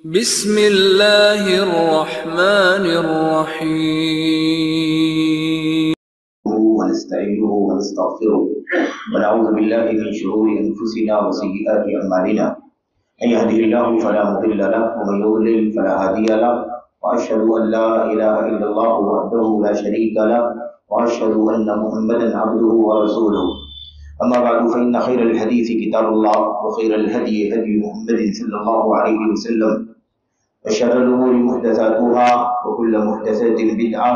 بسم اللہ الرحمن الرحیم ونستعينه ونستغفره ونعوذ بالله من شرور أنفسنا وسيئات أعمالنا من يهده الله فلا مضل له ومن يضلل فلا هادي له وأشهد أن لا إله إلا الله وحده لا شريك له وأشهد أن محمدا عبده ورسوله أما بعد فإن خير الحديث كتاب الله وخير الهدي هدي محمد صلى الله عليه وسلم وشر الأمور محدثاتها وكل محدثة بدعة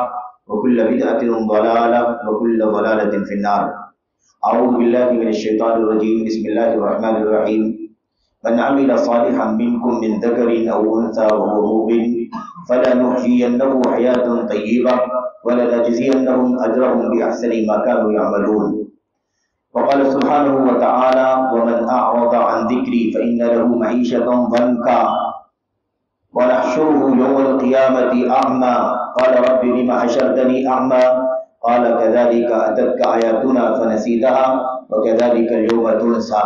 وكل بدعة ضلالة وكل ضلالة في النار. أعوذ بالله من الشيطان الرجيم. بسم الله الرحمن الرحيم. من عمل صالحا منكم من ذكر أو أنثى وهو مؤمن فلنحيينه حياة طيبة ولنجزينهم أجرهم بأحسن ما كانوا يعملون. وقال سبحانه وتعالى ومن أعرض عن ذكري فإن له معيشة ضنكا ونحشره يوم القيامة أعمى قال رب لم حشرتني أعمى قال كذلك أتتك آياتنا فنسيتها وكذلك اليوم تنسى.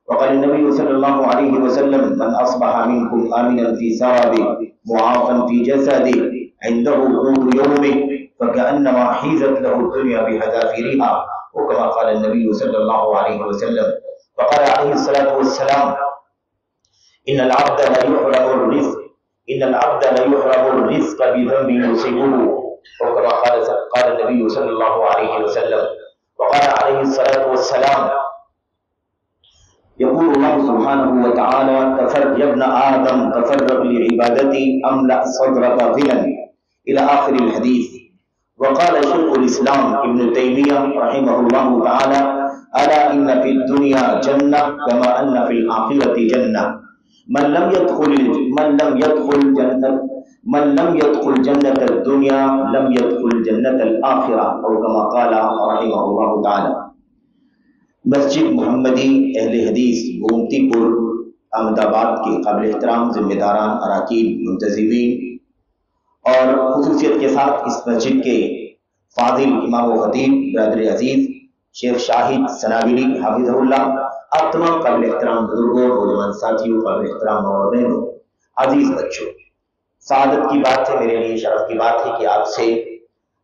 وقال النبي صلى الله عليه وسلم من أصبح منكم آمنا في سربه معافا في جسده عنده قوت يومه فكأنما حيزت له الدنيا بحذافيرها وكما قال النبي صلى الله عليه وسلم. وقال عليه الصلاة والسلام إن العبد لا يحرم الرزق بذنب يصيبه وكما قال النبي صلى الله عليه وسلم. وقال عليه الصلاة والسلام يقول الله سبحانه وتعالى يا ابن آدم تفرغ لعبادتي أملأ صدرك غنى إلى آخر الحديث. وقال شيخ الإسلام ابن تيمية رحمه الله تعالى ألا إن في الدنيا جنة كما أن في الآخرة جنة من لم يدخل جنة الدنيا لم يدخل جنة الآخرة أو كما قال رحمه الله تعالى. مسجد محمدی اہل حدیث گومتی پور احمد آباد کے قابل احترام ذمہ داران اراکین منتظمین اور خصوصیت کے ساتھ اس مسجد کے فاضل امام و خطیب برادر عزیز شیخ شاہد سنابلی حافظہ اللہ، آپ تمام قابل احترام بزرگوں نوجوان ساتھیوں قابل احترام اور بہنوں عزیز بچوں، سعادت کی بات ہے، میرے لیے شرف کی بات ہے کہ آپ سے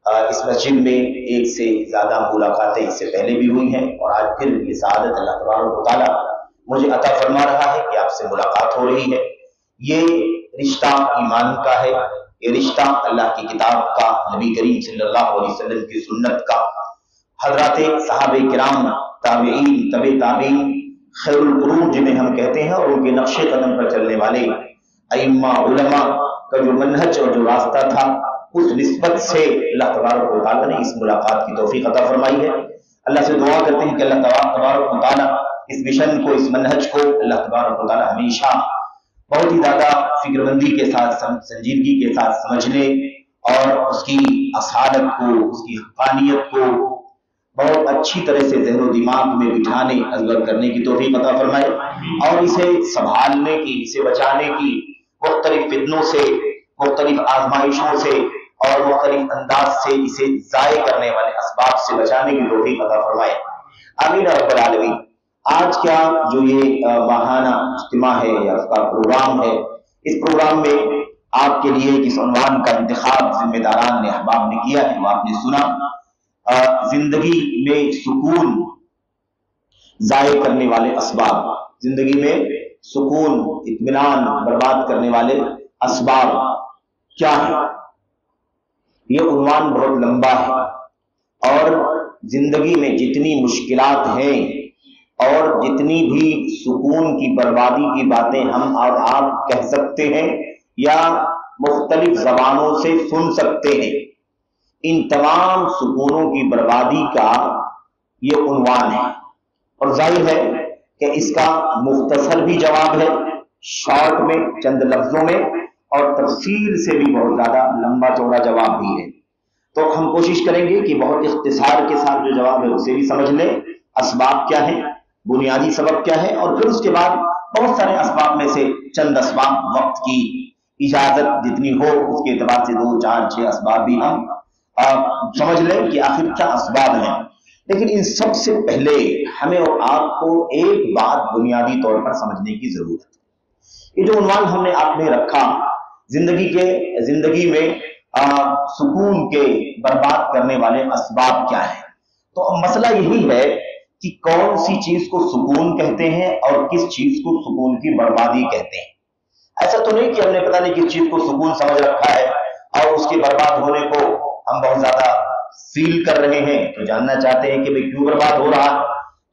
اس مسجد میں ایک سے زیادہ ملاقاتیں اس سے پہلے بھی ہوئی ہیں اور آج پھر یہ سعادت اللہ تبارک و تعالیٰ مجھے عطا فرما رہا ہے کہ آپ سے ملاقات ہو رہی ہے. یہ رشتہ ایمان کا ہے، یہ رشتہ اللہ کی کتاب کا، نبی کریم صلی اللہ علیہ وسلم کی سنت کا، حضرات صحابہ کرام، تابعین، تبع تابعین، خیر القرون جنہیں ہم کہتے ہیں، اور ان کے نقش قدم پر چلنے والے ائمہ علماء کا جو منہج اور جو راستہ تھا، اس نسبت سے اللہ تبارک و تعالیٰ نے اس ملاقات کی توفیق عطا فرمائی ہے. اللہ سے دعا کرتے ہیں کہ اللہ تبارک و تعالیٰ اس مشن کو، اس منہج کو اللہ تبارک و تعالیٰ ہمیشہ بہت ہی زیادہ فکر مندی کے ساتھ، سنجیدگی کے ساتھ سمجھنے اور اس کی اصالت کو، اس کی حقانیت کو بہت اچھی طرح سے ذہن و دماغ میں بٹھانے، ازبر کرنے کی توفیق عطا فرمائے اور اسے سنبھالنے کی، اسے بچانے کی، مختلف فتنوں سے، مختلف آزمائشوں سے اور مختلف انداز سے اسے ضائع کرنے والے اسباب سے بچانے کی توفیق عطا فرمائے. آمین رب العالمین. آج کیا جو یہ ماہانہ اجتماع ہے یا اس کا پروگرام ہے، اس پروگرام میں آپ کے لیے کس عنوان کا انتخاب ذمہ داران نے، احباب نے کیا ہے وہ آپ نے سنا. زندگی میں سکون ضائع کرنے والے اسباب، زندگی میں سکون، اطمینان برباد کرنے والے اسباب کیا ہیں؟ یہ عنوان بہت لمبا ہے اور زندگی میں جتنی مشکلات ہیں اور جتنی بھی سکون کی بربادی کی باتیں ہم اور آپ کہہ سکتے ہیں یا مختلف زبانوں سے سن سکتے ہیں، ان تمام سکونوں کی بربادی کا یہ عنوان ہے. اور ظاہر ہے کہ اس کا مختصر بھی جواب ہے، شارٹ میں، چند لفظوں میں، اور تفصیل سے بھی بہت زیادہ لمبا چوڑا جواب بھی ہے. تو ہم کوشش کریں گے کہ بہت اختصار کے ساتھ جو جواب ہے اسے بھی سمجھ لیں. اسباب کیا ہیں، بنیادی سبب کیا ہے، اور پھر اس کے بعد بہت سارے اسباب میں سے چند اسباب، وقت کی اجازت جتنی ہو اس کے اعتبار سے 2، 4، 6 اسباب بھی ہم سمجھ لیں کہ آخر کیا اسباب ہیں. لیکن ان سب سے پہلے ہمیں اور آپ کو ایک بات بنیادی طور پر سمجھنے کی ضرورت ہے. یہ جو عنوان ہم نے آپ نے رکھا زندگی میں سکون کے برباد کرنے والے اسباب کیا ہیں، تو اب مسئلہ یہی ہے کہ کون سی چیز کو سکون کہتے ہیں اور کس چیز کو سکون کی بربادی کہتے ہیں۔ ایسا تو نہیں کہ ہم نے پتہ نہیں کس چیز کو سکون سمجھ رکھا ہے اور اس کے برباد ہونے کو ہم بہت زیادہ فیل کر رہے ہیں، تو جاننا چاہتے ہیں کہ بھئی کیوں برباد ہو رہا۔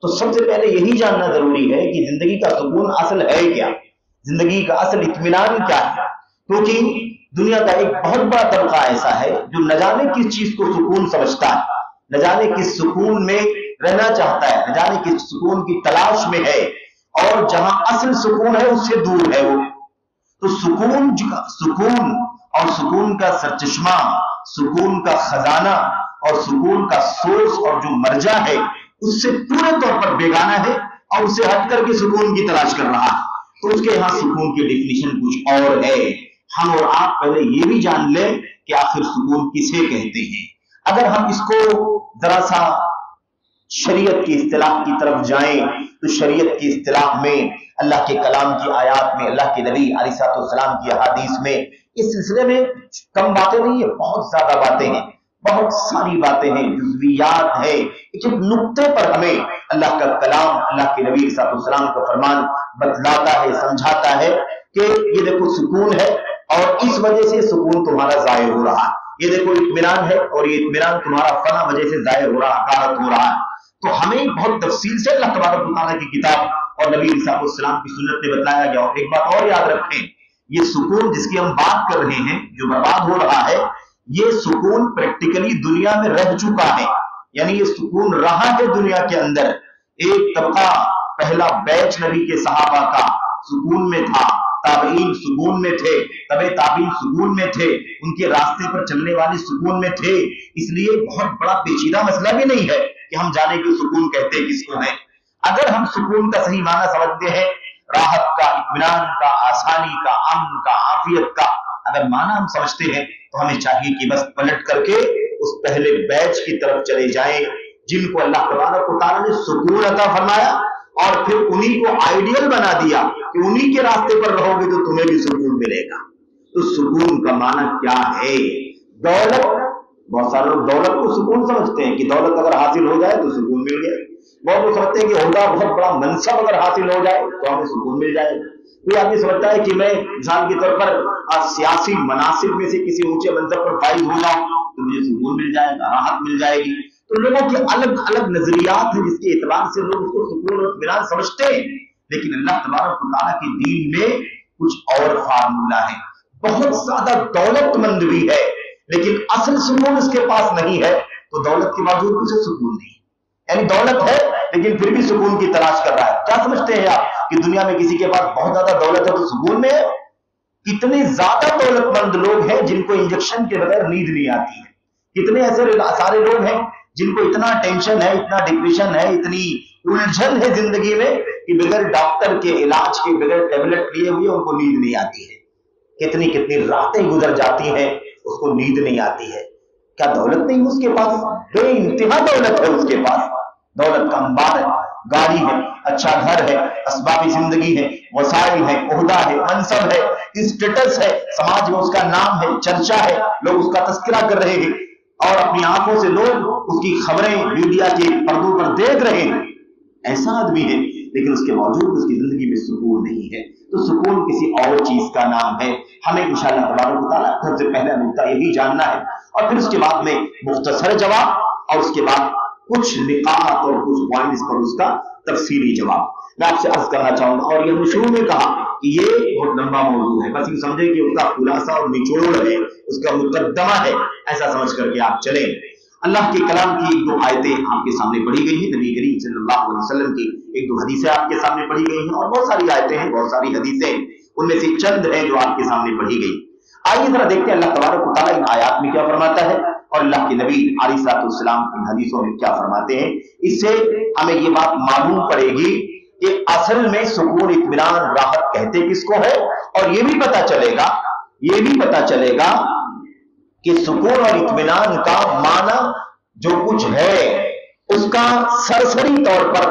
تو سب سے پہلے یہی جاننا ضروری ہے کہ زندگی کا سکون اصل ہے کیا، زندگی کا اصل اطمینان کیا ہے، کیونکہ دنیا کا ایک بہت بڑا طبقہ ایسا ہے جو نہ جانے کس چیز کو سکون سمجھتا ہے، نہ جانے کس سکون میں رہنا چاہتا ہے، نہ جانے کس سکون کی تلاش میں ہے، اور جہاں اصل سکون ہے اس سے دور ہے وہ۔ تو سکون اور سکون کا سرچشمہ، سکون کا خزانہ اور سکون کا سورس اور جو مرجع ہے اس سے پورے طور پر بیگانہ ہے اور اسے ہٹ کر کے سکون کی تلاش کر رہا ہے۔ تو اس کے یہاں سکون کی ڈیفینیشن کچھ اور ہے۔ ہم اور آپ پہلے یہ بھی جان لیں کہ آخر سکون کسے کہتے ہیں۔ اگر ہم اس کو ذرا سا شریعت کی اصطلاح کی طرف جائیں تو شریعت کی اصطلاح میں، اللہ کے کلام کی آیات میں، اللہ کے نبی علیہ السلام کی احادیث میں اس سلسلے میں کم باتیں نہیں ہیں، بہت زیادہ باتیں ہیں، بہت ساری باتیں ہیں، جزویات ہیں۔ ایک نقطے پر ہمیں اللہ کا کلام، اللہ کے نبی علیہ السلام کا فرمان بتلاتا ہے، سمجھاتا ہے کہ یہ دیکھو سکون ہے اور اس وجہ سے سکون تمہارا ضائع ہو رہا ہے، یہ دیکھو اطمینان ہے اور یہ اطمینان تمہارا فلاں وجہ سے ضائع ہو رہا، غارت ہو رہا ہے۔ تو ہمیں بہت تفصیل سے اللہ تبارک و تعالیٰ کی کتاب اور نبی علیہ السلام کی سنت میں بتلایا گیا۔ اور ایک بات اور یاد رکھیں، یہ سکون جس کی ہم بات کر رہے ہیں جو برباد ہو رہا ہے، یہ سکون پریکٹیکلی دنیا میں رہ چکا ہے، یعنی یہ سکون رہا ہے دنیا کے اندر۔ ایک طبقہ، پہلا بیچ نبی کے صحابہ کا سکون میں تھا، تابعین سکون میں تھے، تبع تابعین سکون میں تھے، ان کے راستے پر چلنے والے سکون میں تھے۔ اس لیے بہت بڑا پیچیدہ مسئلہ بھی نہیں ہے کہ ہم جانے کہ سکون کہتے کس کو ہیں۔ اگر ہم سکون کا صحیح معنی سمجھتے ہیں، راحت کا، اطمینان کا، آسانی کا، امن کا، عافیت کا اگر معنی ہم سمجھتے ہیں تو ہمیں چاہیے کہ بس پلٹ کر کے اس پہلے بیچ کی طرف چلے جائیں جن کو اللہ تبارک و تعالیٰ نے سکون عطا فرمایا اور پھر انہی کو آئیڈیل بنا دیا کہ انہی کے راستے پر رہو گے تو تمہیں بھی سکون ملے گا۔ تو سکون کا معنی کیا ہے؟ دولت، بہت سارے لوگ دولت کو سکون سمجھتے ہیں کہ دولت اگر حاصل ہو جائے تو سکون مل گیا۔ بہت لوگ سمجھتے ہیں کہ عہدہ، بہت بڑا منصب اگر حاصل ہو جائے تو ہمیں سکون مل جائے گا۔ کوئی آدمی سمجھتا ہے کہ میں مثال کے طور پر سیاسی مناصب میں سے کسی اونچے منصب پر فائز ہو جاؤں تو مجھے سکون مل جائے گا، راحت مل جائے گی۔ تو لوگوں کے الگ الگ نظریات ہیں جس کے اعتبار سے لوگ اس کو سکون اور اطمینان سمجھتے ہیں، لیکن اللہ تبارک و تعالیٰ کے دین میں کچھ اور فارمولہ ہے۔ بہت زیادہ دولت مند بھی ہے لیکن اصل سکون اس کے پاس نہیں ہے تو دولت کے باوجود اسے سکون نہیں، یعنی دولت ہے لیکن پھر بھی سکون کی تلاش کر رہا ہے۔ کیا سمجھتے ہیں آپ کہ دنیا میں کسی کے پاس بہت زیادہ دولت ہے تو سکون میں ہے؟ کتنے زیادہ دولت مند لوگ ہیں جن کو انجیکشن کے بغیر نیند نہیں آتی ہے، کتنے ایسے سارے لوگ ہیں جن کو اتنا ٹینشن ہے، اتنا ڈپریشن ہے، اتنی الجھن ہے زندگی میں کہ بغیر ڈاکٹر کے علاج کے، بغیر ٹیبلٹ لیے ہوئے ان کو نیند نہیں آتی ہے۔ کتنی راتیں گزر جاتی ہیں اس کو نیند نہیں آتی ہے۔ کیا دولت نہیں اس کے پاس؟ بے انتہا دولت ہے اس کے پاس، دولت کا انبار ہے، گاڑی ہے، اچھا گھر ہے، اسباب زندگی ہے، وسائل ہے، عہدہ ہے، منصب ہے، اسٹیٹس ہے، سماج میں اس کا نام ہے، چرچا ہے، لوگ اس کا تذکرہ کر رہے ہیں اور اپنی آنکھوں سے لوگ اس کی خبریں میڈیا کے پردوں پر دیکھ رہے ہیں۔ ایسا آدمی ہے لیکن اس کے باوجود اس کی زندگی میں سکون نہیں ہے۔ تو سکون کسی اور چیز کا نام ہے۔ ہمیں انشاءاللہ تبارک و تعالیٰ سب سے پہلا نقطہ یہی جاننا ہے اور پھر اس کے بعد میں مختصر جواب اور اس کے بعد کچھ نقاط اور کچھ پوائنٹس پر اس کا تفصیلی جواب میں آپ سے عرض کرنا چاہوں گا۔ اور یہ ہم نے شروع میں کہا کہ یہ بہت لمبا موضوع ہے، بس یہ سمجھیں کہ اس کا خلاصہ اور نچوڑ ہے، اس کا مقدمہ ہے، ایسا سمجھ کر کے آپ چلیں۔ اللہ کے کلام کی ایک دو آیتیں آپ کے سامنے پڑھی گئی ہیں، نبی کریم صلی اللہ علیہ وسلم کی ایک دو حدیثیں آپ کے سامنے پڑھی گئی ہیں، اور بہت ساری آیتیں ہیں، بہت ساری حدیثیں، ان میں سے چند ہیں جو آپ کے سامنے پڑھی گئی۔ آئیے ذرا دیکھتے ہیں اللہ تبارک و تعالیٰ ان آیات میں کیا فرماتا ہے اور اللہ کے نبی علیہ السلام ان حدیثوں میں کیا فرماتے ہیں۔ اس سے ہمیں یہ بات معلوم پڑے گی کہ اصل میں سکون، اطمینان، راحت کہتے کس کو ہے، اور یہ بھی پتا چلے گا کہ سکون اور اطمینان کا معنی جو کچھ ہے اس کا سرسری طور پر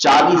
40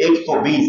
120,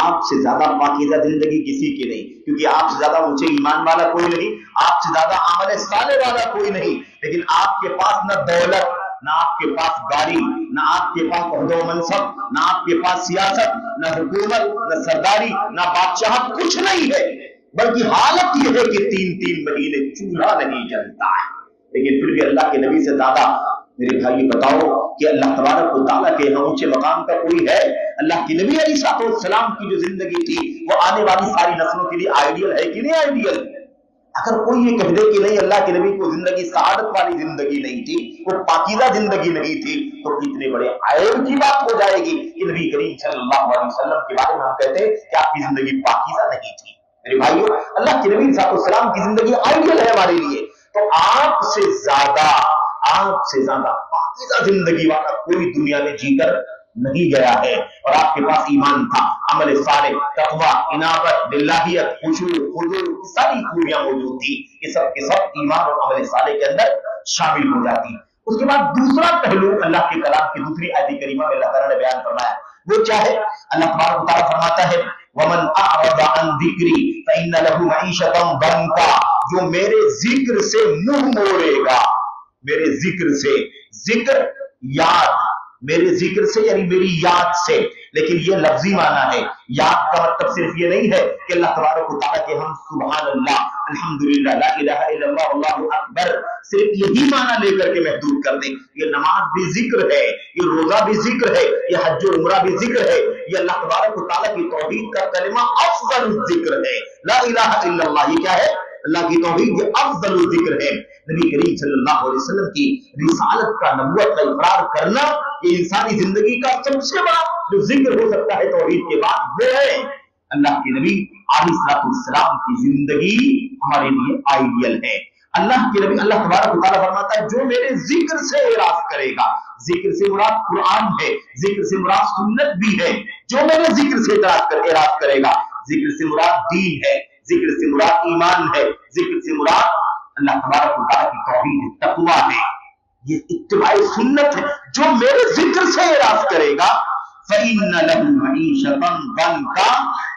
آپ سے زیادہ پاکیزہ زندگی کسی کی نہیں، کیونکہ آپ سے زیادہ اونچے ایمان والا کوئی نہیں، آپ سے زیادہ عمل صالح والا کوئی نہیں، لیکن آپ کے پاس نہ دولت، نہ آپ کے پاس گاڑی، نہ آپ کے پاس عہدہ و منصب، نہ آپ کے پاس سیاست، نہ حکومت، نہ سرداری، نہ بادشاہت، کچھ نہیں ہے، بلکہ حالت یہ ہے کہ 3 مہینے چولہا نہیں جلتا ہے، لیکن پھر بھی اللہ کے نبی سے زیادہ میرے بھائی بتاؤ کہ اللہ تبارک و تعالیٰ کے یہاں اونچے مقام کا کوئی ہے؟ اللہ کے نبی علیہ السلام کی جو زندگی تھی وہ آنے والی ساری نسلوں کے لیے آئیڈیل ہے کہ نہیں آئیڈیل؟ اگر کوئی یہ کہہ دے کہ نہیں اللہ کے نبی کو زندگی سعادت والی زندگی نہیں تھی، وہ پاکیزہ زندگی نہیں تھی، تو کتنے بڑے عیب کی بات ہو جائے گی کہ نبی کریم صلی اللہ علیہ وسلم کے بارے میں ہم کہتے ہیں کہ آپ کی زندگی پاکیزہ نہیں تھی۔ میرے بھائیو، اللہ کے نبی صلی اللہ علیہ وسلم کی زندگی آئیڈیل ہے ہمارے لیے، تو آپ سے زیادہ پاکیزہ زندگی والا کوئی دنیا میں جی کر نہیں گیا ہے، اور آپ کے پاس ایمان تھا، عمل صالح، تقوی، انابت، للہیت، خشوع، حضور، ساری خوبیاں موجود تھی، یہ سب کے سب ایمان اور عمل صالح کے اندر شامل ہو جاتی۔ اس کے بعد دوسرا پہلو اللہ کے کلام کی دوسری آیت کریمہ میں اللہ تعالیٰ نے بیان فرمایا، وہ کیا ہے؟ اللہ تبارک و تعالیٰ فرماتا ہے وَمَنْ أَعْرَضَ عَنْ ذِكْرِي فَإِنَّ لَهُ مَعِيشَةً ضَنْكًا، جو میرے ذکر سے منہ موڑے گا، میرے ذکر سے، ذکر یاد، میرے ذکر سے یعنی میری یاد سے، لیکن یہ لفظی معنی ہے، یاد کا مطلب صرف یہ نہیں ہے کہ اللہ تبارک و تعالیٰ کے ہم سبحان اللہ، الحمدللہ، لا الہ الا اللہ، اللہ اکبر، صرف یہی معنی لے کر کے محدود کر دیں۔ یہ نماز بھی ذکر ہے، یہ روزہ بھی ذکر ہے، یہ حج و عمرہ بھی ذکر ہے، یہ اللہ تبارک و تعالیٰ کی توحید کا کلمہ افضل ذکر ہے، لا الہ الا اللہ، یہ کیا ہے؟ اللہ کی توحید، یہ افضل ذکر ہے۔ نبی کریم صلی اللہ علیہ وسلم کی رسالت کا، نبوت کا اقرار کرنا، یہ انسانی زندگی کا سب سے بڑا جو ذکر ہو سکتا ہے توحید کے بعد، وہ ہے اللہ کے نبی علیہ السلام کی زندگی ہمارے لیے آئیڈیل ہے۔ اللہ کے نبی، اللہ تبارک و تعالیٰ فرماتا ہے جو میرے ذکر سے اعراض کرے گا، ذکر سے مراد قرآن ہے، ذکر سے مراد سنت بھی ہے، جو میرے ذکر سے اعراض کرے گا، ذکر سے مراد دین ہے، ذکر سے مراد ایمان ہے، ذکر سے مراد اللہ تبارک و تعالیٰ کی توحید، تقویٰ ہے، یہ اتباع سنت ہے، جو میرے ذکر سے اعراض کرے گا فَإِنَّ لَهُ مَعِيشَةً ضَنْكًا،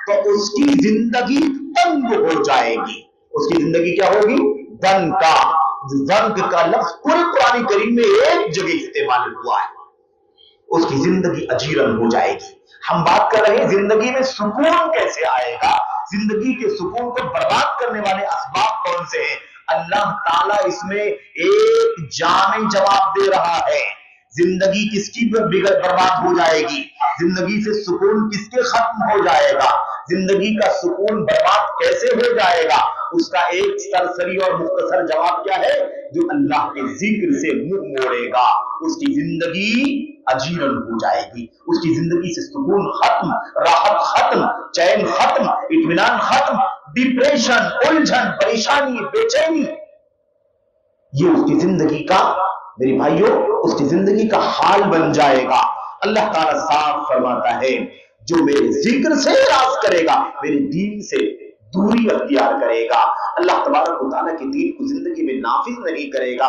تو اس کی زندگی تنگ ہو جائے گی۔ اس کی زندگی کیا ہوگی؟ ضنکا۔ ضنک کا لفظ پورے قرآن کریم میں ایک جگہ استعمال ہوا ہے، اس کی زندگی اجیرن ہو جائے گی۔ ہم بات کر رہے ہیں زندگی میں سکون کیسے آئے گا، زندگی کے سکون کو برباد کرنے والے اسباب کون سے ہیں؟ اللہ تعالیٰ اس میں ایک جامع جواب دے رہا ہے۔ زندگی کس کی برباد ہو جائے گی، زندگی سے سکون کس کے ختم ہو جائے گا، زندگی کا سکون برباد کیسے ہو جائے گا، اس کا ایک سرسری اور مختصر جواب کیا ہے؟ جو اللہ کے ذکر سے منہ موڑے گا اس کی زندگی اجیرن ہو جائے گی، اس کی زندگی سے سکون ختم، راحت ختم، چین ختم، اطمینان ختم، ڈپریشن، الجھن، پریشانی، بے چینی، یہ اس کی زندگی کا، میری بھائیوں، اس کی زندگی کا حال بن جائے گا۔ اللہ تعالیٰ صاف فرماتا ہے جو میرے ذکر سے اعراض کرے گا، میرے دین سے دوری اختیار کرے گا، اللہ تبارک و تعالیٰ کے دین کو زندگی میں نافذ نہیں کرے گا،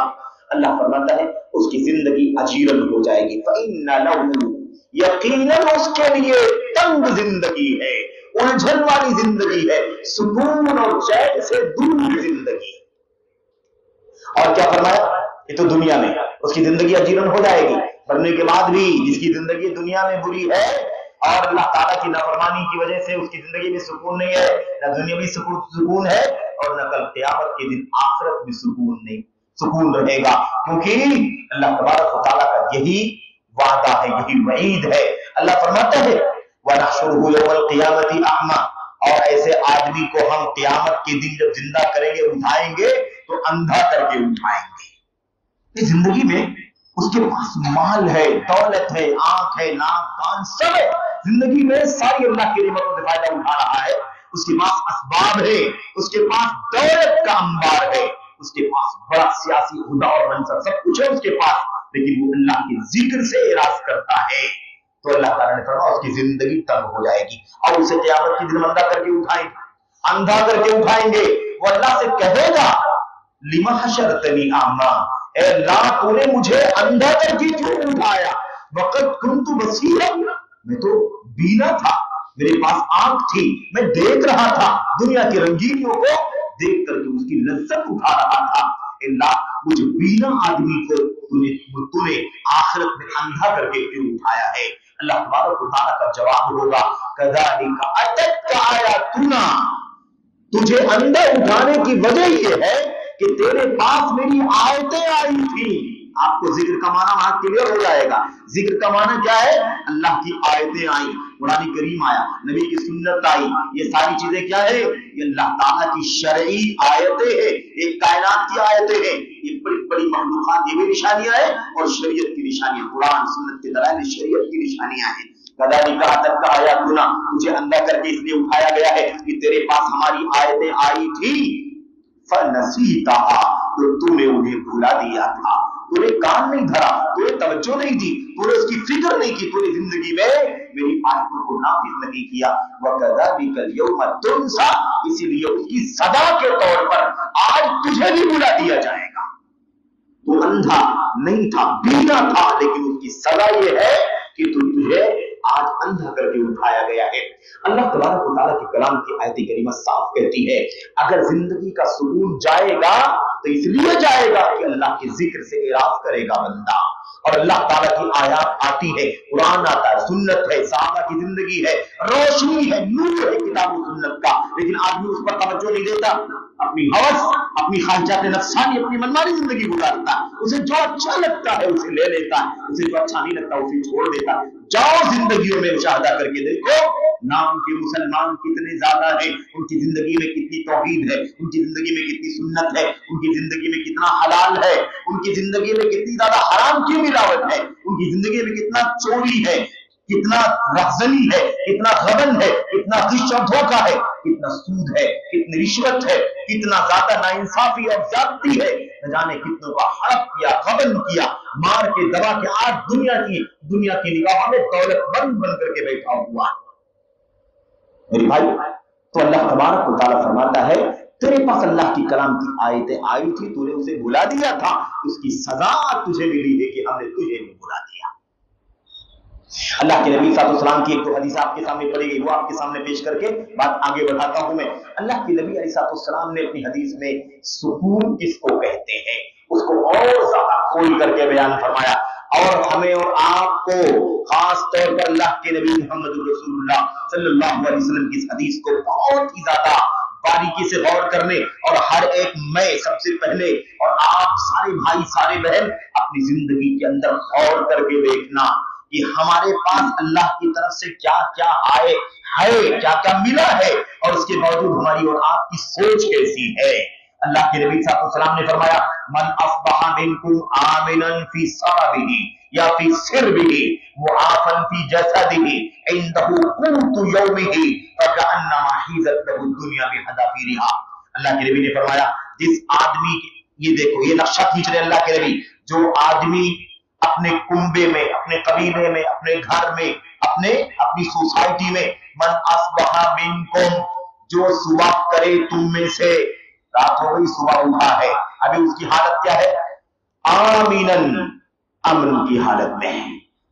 اللہ فرماتا ہے اس کی زندگی اجیرن ہو جائے گی۔ فَإِنَّ لَهُ، یقیناً اس کے لیے تنگ زندگی ہے، الجھن والی زندگی ہے، سکون اور چین سے دور زندگی۔ اور کیا فرمایا؟ یہ تو دنیا میں اس کی زندگی اجیرن ہو جائے گی، مرنے کے بعد بھی جس کی زندگی دنیا میں بری ہے اور اللہ تعالیٰ کی نافرمانی کی وجہ سے اس کی زندگی میں سکون نہیں ہے، نہ دنیاوی سکون ہے اور نہ کل قیامت کے دن آخرت میں سکون رہے گا، کیونکہ اللہ تبارک و تعالیٰ کا یہی وعدہ ہے، یہی وعید ہے۔ اللہ فرماتا ہے وَنَحْشُرُهُ يَوْمَ الْقِيَامَةِ أَعْمَى، اور ایسے آدمی کو ہم قیامت کے دن جب زندہ کریں گے، اٹھائیں گے تو اندھا کر کے اٹھائیں گے۔ اس زندگی میں اس کے پاس مال ہے، دولت ہے، آنکھ ہے، ناک، کان، سب ہے، زندگی میں ساری اللہ کی نعمتوں سے فائدہ اٹھا رہا ہے، اس کے پاس اسباب ہے، اس کے پاس دولت کا انبار ہے، اس کے پاس بڑا سیاسی عہدہ اور منصب، سب کچھ ہے اس کے پاس، لیکن وہ اللہ کے ذکر سے اعراض کرتا ہے، تو اللہ تعالیٰ نے فرمایا اس کی زندگی تنگ ہو جائے گی، اور اسے قیامت کی دن اندھا کر کے اٹھائیں گے، اندھا کر کے اٹھائیں گے۔ وہ اللہ سے کہے گا لِمَ حَشَرْتَنِي أَعْمَىٰ، اے اللہ تو نے مجھے اندھا کر کے کیوں اٹھایا، وقت كنت بصیرا، میں تو بینا تھا، میرے پاس آنکھ تھی، میں دیکھ رہا تھا دنیا کی رنگینیوں کو، دیکھ کر کے اس کی لذت اٹھا رہا تھا۔ اللہ مجھے بینا آدمی کو تو نے آخرت میں اندھا کر کے کیوں اٹھایا ہے؟ اللہ تبارک و تعالیٰ کا جواب ہوگا کذالک اتتک آیاتنا، تجھے اندھا اٹھانے کی وجہ یہ ہے کہ تیرے پاس میری آیتیں آئی تھی۔ آپ کو ذکر کا معنی وہاں کلیئر ہو جائے گا۔ ذکر کا معنی کیا ہے؟ اللہ کی آیتیں آئی، قرآن کریم آیا، نبی کی سنت آئی، یہ ساری چیزیں کیا ہے؟ یہ اللہ تعالیٰ کی شرعی آیتیں ہیں، ایک کائنات کی آیتیں ہیں، یہ بڑی بڑی مخلوقات یہ بھی نشانیاں ہیں اور شریعت کی نشانیاں، قرآن سنت کے دلائل شریعت کی نشانیاں ہیں۔ کذالک اتتک آیاتنا، تجھے اندھا کر کے اس لیے اٹھایا گیا ہے کہ تیرے پاس ہماری آیتیں آئی تھی، فنسیتھا، تو نے انہیں بھلا دیا تھا، تو نے کان نہیں دھرا، تو نے توجہ نہیں دی، تو نے اس کی فکر نہیں کی، تو نے زندگی میں میری آیتوں کو نافذ نہیں کیا۔ وَكَذَلِكَ الْيَوْمَ تُنسَى، اسی لیے اس کی سزا کے طور پر آج تجھے بھی بھلا دیا جائے گا۔ تو اندھا نہیں تھا، بینا تھا، لیکن اس کی سزا یہ ہے کہ تجھے آج اندھا کر کے اٹھایا گیا ہے۔ اللہ تبارک و تعالیٰ کے کلام کی آیت کریمہ صاف کہتی ہے اگر زندگی کا سکون جائے گا تو اس لیے جائے گا کہ اللہ کے ذکر سے اعراض کرے گا بندہ، اور اللہ تعالیٰ کی آیات آتی ہے، قرآن آتا ہے، سنت ہے، صحابہ کی زندگی ہے، روشنی ہے، نور ہے کتاب و سنت کا، لیکن آدمی اس پر توجہ نہیں دیتا، اپنی ہوس، اپنی خواہشات نفسانی، اپنی منمانی زندگی گزارتا ہے، اسے جو اچھا لگتا ہے اسے لے لیتا ہے، اسے جو اچھا نہیں لگتا اسے چھوڑ دیتا ہے۔ جاؤ زندگیوں میں مشاہدہ کر کے دیکھو نام کے مسلمان کتنے زیادہ ہیں، ان کی زندگی میں کتنی توحید ہے، ان کی زندگی میں کتنی سنت ہے، ان کی زندگی میں کتنا حلال ہے، ان کی زندگی میں کتنی زیادہ حرام کی ملاوٹ ہے، ان کی زندگی میں کتنا چوری ہے، کتنا رہزنی ہے، کتنا غبن ہے، کتنا غش اور دھوکہ ہے، کتنا سود ہے، کتنی رشوت ہے، کتنا زیادہ ناانصافی اور زیادتی ہے، نہ جانے کتنوں کا ہڑپ کیا، غبن کیا، مار کے دبا کے آج دنیا کی نگاہوں میں دولت مند بن کر کے بیٹھا ہوا ہے۔ میری بھائی، تو اللہ تبارک و تعالیٰ فرماتا ہے تیرے پاس اللہ کی کلام کی آیتیں آئی تھی، تو نے اسے بھلا دیا تھا، اس کی سزا تجھے ملی ہے کہ ہم نے تجھے بھی بھلا دیا۔ اللہ کے نبی صلی اللہ علیہ وسلم کی ایک تو حدیث آپ کے سامنے پڑی گئی، وہ آپ کے سامنے پیش کر کے بات آگے بڑھاتا ہوں میں۔ اللہ کے نبی علیہ السلام نے اپنی حدیث میں سکون کس کو کہتے ہیں اس کو اور زیادہ کھول کر کے بیان فرمایا، اور ہمیں اور آپ کو خاص طور پر اللہ کے نبی محمد رسول اللہ صلی اللہ علیہ وسلم کی اس حدیث کو بہت ہی زیادہ باریکی سے غور کرنے، اور ہر ایک میں سب سے پہلے اور آپ سارے بھائی سارے بہن اپنی زندگی کے اندر غور کر کے دیکھنا کہ ہمارے پاس اللہ کی طرف سے کیا کیا آئے ہے، کیا کیا ملا ہے، اور اس کے باوجود ہماری اور آپ کی سوچ کیسی ہے۔ اللہ کے نبی صلی اللہ علیہ وسلم نے فرمایا من اصبح منکم آمنا فی صلبہ یا فی سربہ معافا فی جسدہ عنده قوت یومہ فکأنما حیزت له الدنیا بحذافیرہا۔ اللہ کے نبی نے فرمایا جس آدمی، یہ دیکھو یہ نقشہ کھینچ رہے اللہ کے نبی، جو آدمی اپنے کنبے میں، اپنے قبیلے میں، اپنے گھر میں، اپنی سوسائٹی میں، من اصبح منکم، جو صبح کرے تم میں سے، رات ہو گئی صبح اٹھا ہے، ابھی اس کی حالت کیا ہے؟ آمینن، امن کی حالت میں ہے،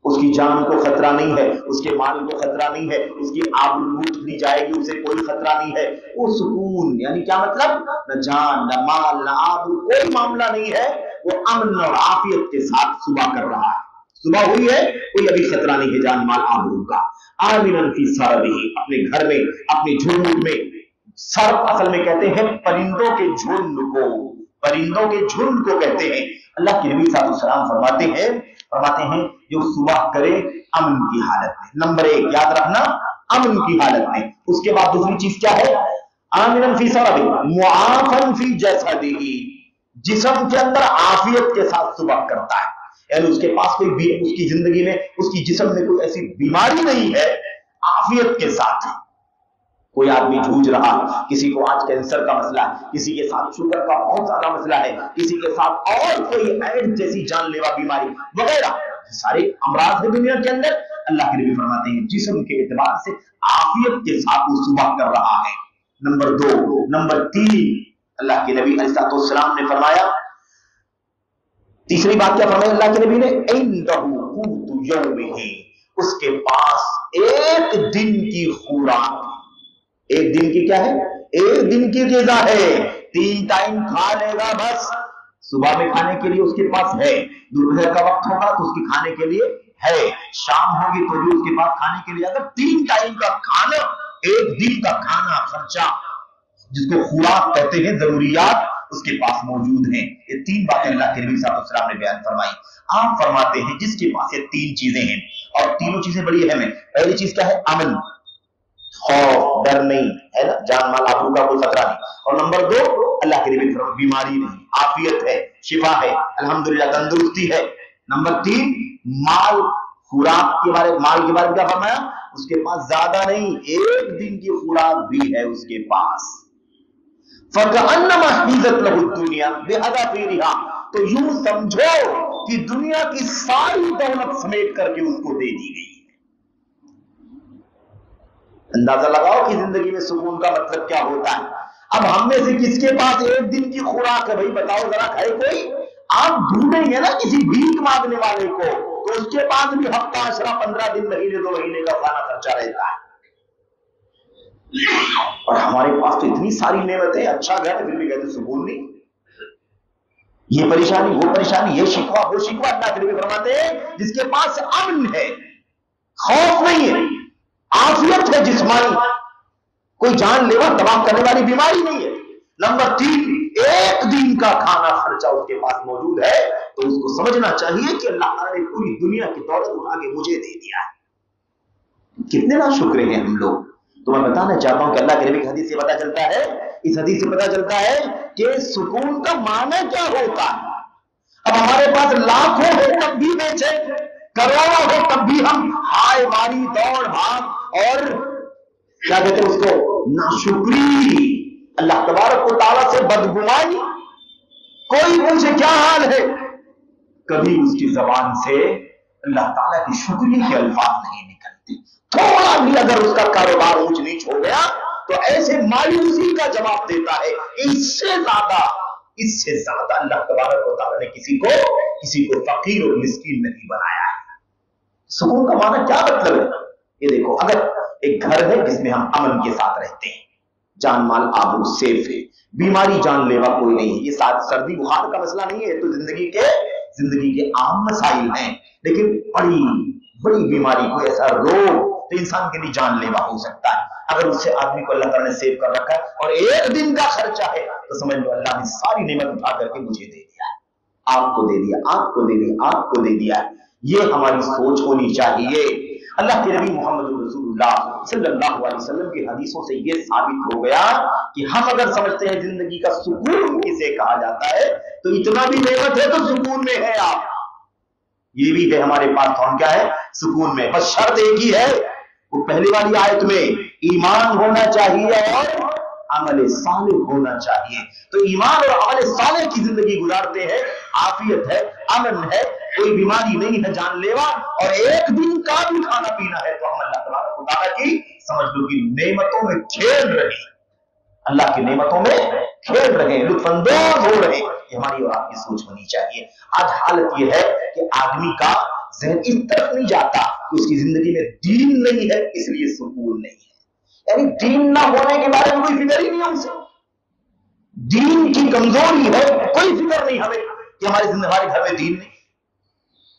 اس کی جان کو خطرہ نہیں ہے، اس کے مال کو خطرہ نہیں ہے، اس کی آبرو لوٹ لی جائے گی اسے کوئی خطرہ نہیں ہے، وہ سکون، یعنی کیا مطلب؟ نہ جان نہ مال نہ آبرو کوئی معاملہ نہیں ہے، وہ امن اور عافیت کے ساتھ صبح کر رہا ہے، صبح ہوئی ہے، کوئی ابھی خطرہ نہیں ہے جان مال آبرو کا۔ آمینن فی سربہ، اپنے گھر میں، اپنی جھونڈ میں، سرب اصل میں کہتے ہیں پرندوں کے جھنڈ کو، پرندوں کے جھنڈ کو کہتے ہیں۔ اللہ کے نبی صلی اللہ علیہ وسلم فرماتے ہیں جو صبح کرے امن کی حالت میں، نمبر ایک یاد رکھنا امن کی حالت میں، اس کے بعد دوسری چیز کیا ہے؟ آمنا فی صلبہ معافا فی جسدہ، جسم کے اندر عافیت کے ساتھ صبح کرتا ہے، یعنی اس کے پاس کوئی اس کی زندگی میں، اس کی جسم میں کوئی ایسی بیماری نہیں ہے، عافیت کے ساتھ۔ کوئی آدمی جھوج رہا، کسی کو آج کینسر کا مسئلہ ہے، کسی کے ساتھ شوگر کا بہت زیادہ مسئلہ ہے، کسی کے ساتھ اور کوئی ایڈز جیسی جان لیوا بیماری وغیرہ، سارے امراض ہیں دنیا کے اندر، اللہ کے نبی فرماتے ہیں جسم کے اعتبار سے عافیت کے ساتھ وہ صبح کر رہا ہے۔ نمبر دو، نمبر تین، اللہ کے نبی علیہ السلام نے فرمایا، تیسری بات کیا فرمایا اللہ کے نبی نے؟ عندہ قوت یومہ، اس کے پاس ایک دن کی خوراک، ایک دن کی کیا ہے؟ ایک دن کی غذا ہے، 3 ٹائم کھا لے گا بس۔ صبح میں کھانے کے لیے اس کے پاس ہے، دوپہر کا وقت ہوگا تو اس کے کھانے کے لیے ہے، شام ہوگی تو بھی اس کے پاس کھانے کے لیے، اگر 3 ٹائم کا کھانا، ایک دن کا کھانا خرچہ جس کو خوراک کہتے ہیں، ضروریات اس کے پاس موجود ہیں۔ یہ 3 باتیں اللہ کے نبی صلی اللہ علیہ وسلم نے بیان فرمائی۔ آپ فرماتے ہیں جس کے پاس یہ 3 چیزیں ہیں، اور تینوں چیزیں بڑی اہم ہیں۔ پہلی چیز کیا ہے؟ امن، خوف، ڈر نہیں ہے نا، جان مال آبرو کا کوئی خطرہ نہیں۔ اور نمبر 2، اللہ کے نبی فرماتے بیماری نہیں، عافیت ہے، شفا ہے، الحمدللہ تندرستی ہے۔ نمبر 3، مال، خوراک کے بارے، مال کے بارے میں کیا فرمایا؟ اس کے پاس زیادہ نہیں، ایک دن کی خوراک بھی ہے اس کے پاس۔ فَكَأَنَّمَا حِيزَتْ لَهُ الدُّنْيَا بِحَذَافِيرِهَا، تو یوں سمجھو کہ دنیا کی ساری دولت سمیٹ کر کے اس کو دے دی گئی۔ اندازہ لگاؤ کہ زندگی میں سکون کا مطلب کیا ہوتا ہے۔ اب ہم میں سے کس کے پاس ایک دن کی خوراک ہے؟ بھائی بتاؤ ذرا، ہے کوئی؟ آپ ڈھونڈیں گے نا کسی بھیک مانگنے والے کو تو اس کے پاس بھی ہفتہ، عشرہ، 15 دن، مہینے، 2 مہینے کا کھانا خرچہ رہتا ہے۔ اور ہمارے پاس تو اتنی ساری نعمتیں، اچھا گھر، پھر بھی کہتے سکون نہیں، یہ پریشانی، وہ پریشانی، یہ شکوہ، وہ شکوہ۔ اللہ کے نبی فرماتے ہیں جس کے پاس امن ہے، خوف نہیں ہے، عافیت ہے جسمانی، کوئی جان لیوا تباہ کرنے والی بیماری نہیں ہے۔ نمبر 3، ایک دن کا کھانا خرچہ اس کے پاس موجود ہے، تو اس کو سمجھنا چاہیے کہ اللہ تعالیٰ نے پوری دنیا کی دولت اٹھا کے مجھے دے دیا ہے۔ کتنے ناشکرے ہیں ہم لوگ۔ تو میں بتانا چاہتا ہوں کہ اللہ کے نبی کی حدیث سے پتہ چلتا ہے، اس حدیث سے پتہ چلتا ہے کہ سکون کا معنی کیا ہوتا ہے۔ اب ہمارے پاس لاکھوں ہو تب بھی بیچے، کروڑوں ہو تب بھی ہم ہائے ماری، دوڑ بھاگ اور کیا کہتے ہیں اس کو، ناشکری، اللہ تبارک و تعالیٰ سے بدگمانی۔ کوئی پوچھے کیا حال ہے، کبھی اس کی زبان سے اللہ تعالیٰ کی شکریہ کے الفاظ نہیں نکلتے۔ تھوڑا بھی اگر اس کا کاروبار اونچ نیچ ہو گیا تو ایسے مایوسی کا جواب دیتا ہے۔ اس سے زیادہ اللہ تبارک و تعالیٰ نے کسی کو فقیر اور مسکین نہیں بنایا ہے۔ سکون کا معنی کیا مطلب ہے؟ یہ دیکھو، اگر ایک گھر ہے جس میں ہم امن کے ساتھ رہتے ہیں، جان مال آبرو سیف ہے، بیماری جان لیوا کوئی نہیں ہے، یہ سردی بخار کا مسئلہ نہیں ہے، تو زندگی کے عام مسائل ہیں، لیکن بڑی بیماری، کوئی ایسا روگ تو انسان کے لیے جان لیوا ہو سکتا ہے۔ اگر اس سے آدمی کو اللہ تعالیٰ نے سیو کر رکھا ہے اور ایک دن کا خرچہ ہے، تو سمجھ لو اللہ نے ساری نعمت اٹھا کر کے مجھے دے دیا ہے، آپ کو دے دیا، آپ کو دے دیا، آپ کو دے دیا ہے۔ یہ ہماری سوچ ہونی چاہیے۔ اللہ کے نبی محمد رسول اللہ صلی اللہ علیہ وسلم کی حدیثوں سے یہ ثابت ہو گیا کہ ہم اگر سمجھتے ہیں زندگی کا سکون کسے کہا جاتا ہے تو اتنا بھی نعمت ہے تو سکون میں ہے آپ، یہ بھی ہے ہمارے پاس، تو ہم کیا ہے؟ سکون میں۔ بس شرط ایک ہی ہے، وہ پہلی والی آیت میں ایمان ہونا چاہیے اور عمل صالح ہونا چاہیے۔ تو ایمان اور عمل صالح کی زندگی گزارتے ہیں، عافیت ہے، امن ہے، کوئی بیماری نہیں ہے جان لیوا، اور ایک دن کا بھی کھانا پینا ہے، تو ہم اللہ تبارک و تعالیٰ کی سمجھ لو کہ نعمتوں میں کھیل رہے ہیں، اللہ کی نعمتوں میں کھیل رہے ہیں، لطف اندوز ہو رہے ہیں۔ یہ ہماری اور آپ کی سوچ ہونی چاہیے۔ آج حالت یہ ہے کہ آدمی کا ذہن اس طرف نہیں جاتا کہ اس کی زندگی میں دین نہیں ہے، اس لیے سکون نہیں ہے۔ یعنی دین نہ ہونے کے بارے میں کوئی فکر ہی نہیں ہے اسے، دین کی کمزوری ہے، کوئی فکر نہیں ہمیں کہ ہمارے گھر میں دین نہیں۔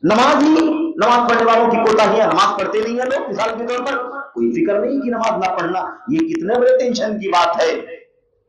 نماز پڑھنے والوں کی کوتاہیاں، نماز پڑھتے نہیں ہیں لوگ، مثال کے طور پر کوئی فکر نہیں کہ نماز نہ پڑھنا یہ کتنے بڑے ٹینشن کی بات ہے،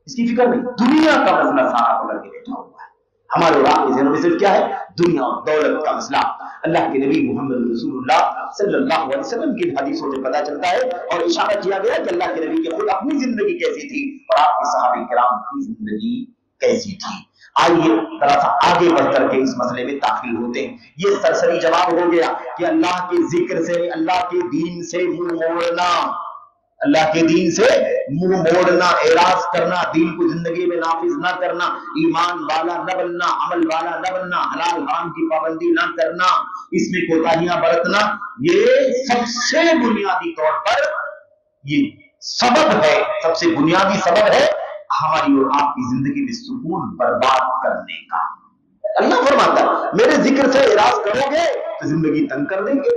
اس کی فکر نہیں۔ دنیا کا مسئلہ سارا پکڑ کے بیٹھا ہوا ہے ہمارے اور آپ کے ذہنوں میں، صرف کیا ہے؟ دنیا اور دولت کا مسئلہ۔ اللہ کے نبی محمد رسول اللہ صلی اللہ علیہ وسلم کی حدیثوں سے پتہ چلتا ہے اور اشارہ کیا گیا کہ اللہ کے نبی کے خود اپنی زندگی کیسی تھی اور آپ کے صحابہ کرام کی زندگی کیسی تھی۔ آئیے ذرا سا آگے بڑھ کر کے اس مسئلے میں داخل ہوتے ہیں۔ یہ سرسری جواب ہو گیا کہ اللہ کے ذکر سے، اللہ کے دین سے منہ موڑنا، اللہ کے دین سے منہ موڑنا، اعراض کرنا، دین کو زندگی میں نافذ نہ کرنا، ایمان والا نہ بننا، عمل والا نہ بننا، حلال حرام کی پابندی نہ کرنا، اس میں کوتاہیاں برتنا، یہ سب سے بنیادی طور پر یہ سبب ہے، سب سے بنیادی سبب ہے ہماری اور آپ کی زندگی میں سکون برباد کرنے کا۔ اللہ فرماتا ہے میرے ذکر سے اعراض کرو گے تو زندگی تنگ کر دیں گے،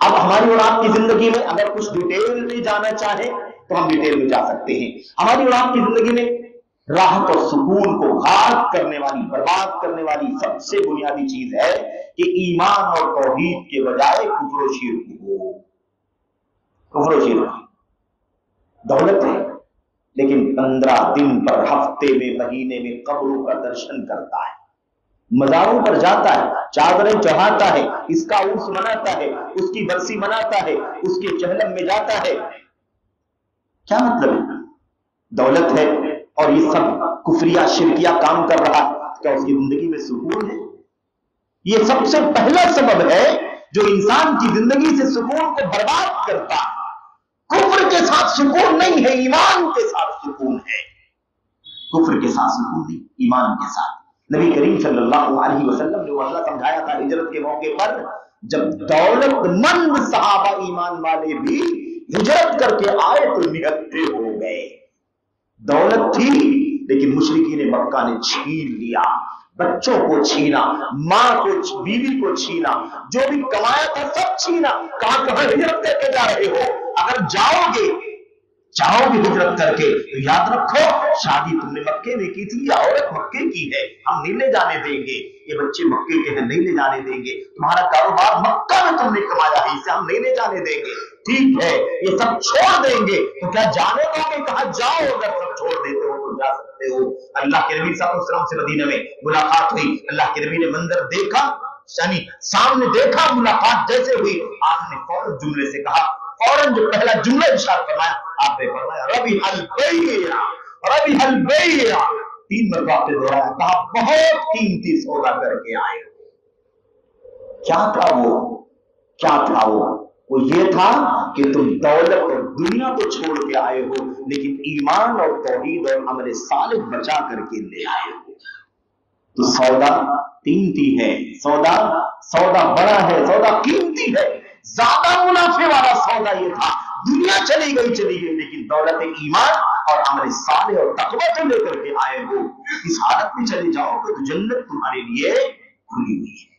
اب ہماری اور آپ کی زندگی میں اگر کچھ ڈیٹیل میں جانا چاہیں تو ہم ڈیٹیل میں جا سکتے ہیں. ہماری اور آپ کی زندگی میں راحت اور سکون کو غارت کرنے والی، برباد کرنے والی سب سے بنیادی چیز ہے کہ ایمان اور توحید کے بجائے کفر و شرک ہو. کفر و شرک. دولت ہے لیکن 15 دن پر، ہفتے میں، مہینے میں قبروں کا درشن کرتا ہے، مزاروں پر جاتا ہے، چادریں چڑھاتا ہے، اس کا عرس مناتا ہے، اس کی برسی مناتا ہے، اس کے چہلم میں جاتا ہے. کیا مطلب ہے؟ دولت ہے اور یہ سب کفریہ شرکیہ کام کر رہا ہے، کیا اس کی زندگی میں سکون ہے؟ یہ سب سے پہلا سبب ہے جو انسان کی زندگی سے سکون کو برباد کرتا ہے. کفر کے ساتھ سکون نہیں ہے، ایمان کے ساتھ سکون ہے. کفر کے ساتھ سکون نہیں، ایمان کے ساتھ. نبی کریم صلی اللہ علیہ وسلم نے مسئلہ سمجھایا تھا ہجرت کے موقع پر، جب دولت مند صحابہ ایمان والے بھی ہجرت کر کے آئے تو نہتے ہو گئے. دولت تھی لیکن مشرکین مکہ نے چھین لیا، بچوں کو چھینا، ماں کو، بیوی کو چھینا، جو بھی کمایا تھا سب چھینا. کہاں کہاں ہجرت کر کے جا رہے ہو؟ اگر جاؤ گے ہجرت کر کے تو یاد رکھو شادی تم نے مکے میں کی تھی، یہ عورت مکے کی ہے، ہم نہیں لے جانے دیں گے. یہ بچے مکے کے ہیں، نہیں لے جانے دیں گے. تمہارا کاروبار مکہ میں تم نے کمایا ہے، اسے ہم نہیں لے جانے دیں گے. ٹھیک ہے یہ سب چھوڑ دیں گے تو کیا جانے دو گے؟ کہاں جاؤ، اگر سب چھوڑ دیتے ہو تو جا سکتے ہو. اللہ کے نبی صلی اللہ علیہ وسلم سے مدینہ میں ملاقات ہوئی. اللہ کے نبی نے منظر دیکھا، یعنی سامنے دیکھا، ملاقات جیسے ہوئی آپ نے فوراً جملے سے کہا، فوراً جو پہلا جملہ ارشاد فرمایا آپ نے فرمایا ربیح البیع، ربیح البیع. 3 مرتبہ آپ نے دہرایا، کہا بہت قیمتی سودا کر کے آئے. کیا تھا وہ یہ تھا کہ تم دولت اور دنیا تو چھوڑ کے آئے ہو لیکن ایمان اور توحید اور عمل صالح بچا کر کے لے آئے ہو. تو سودا قیمتی ہے، سودا بڑا ہے، سودا قیمتی ہے. زیادہ منافع والا سودا یہ تھا. دنیا چلی گئی لیکن دولت ایمان اور عمل صالح اور تقوی کو لے کر کے آئے ہو. اس حالت میں چلے جاؤ گے تو جنت تمہارے لیے کھلی ہوئی ہے.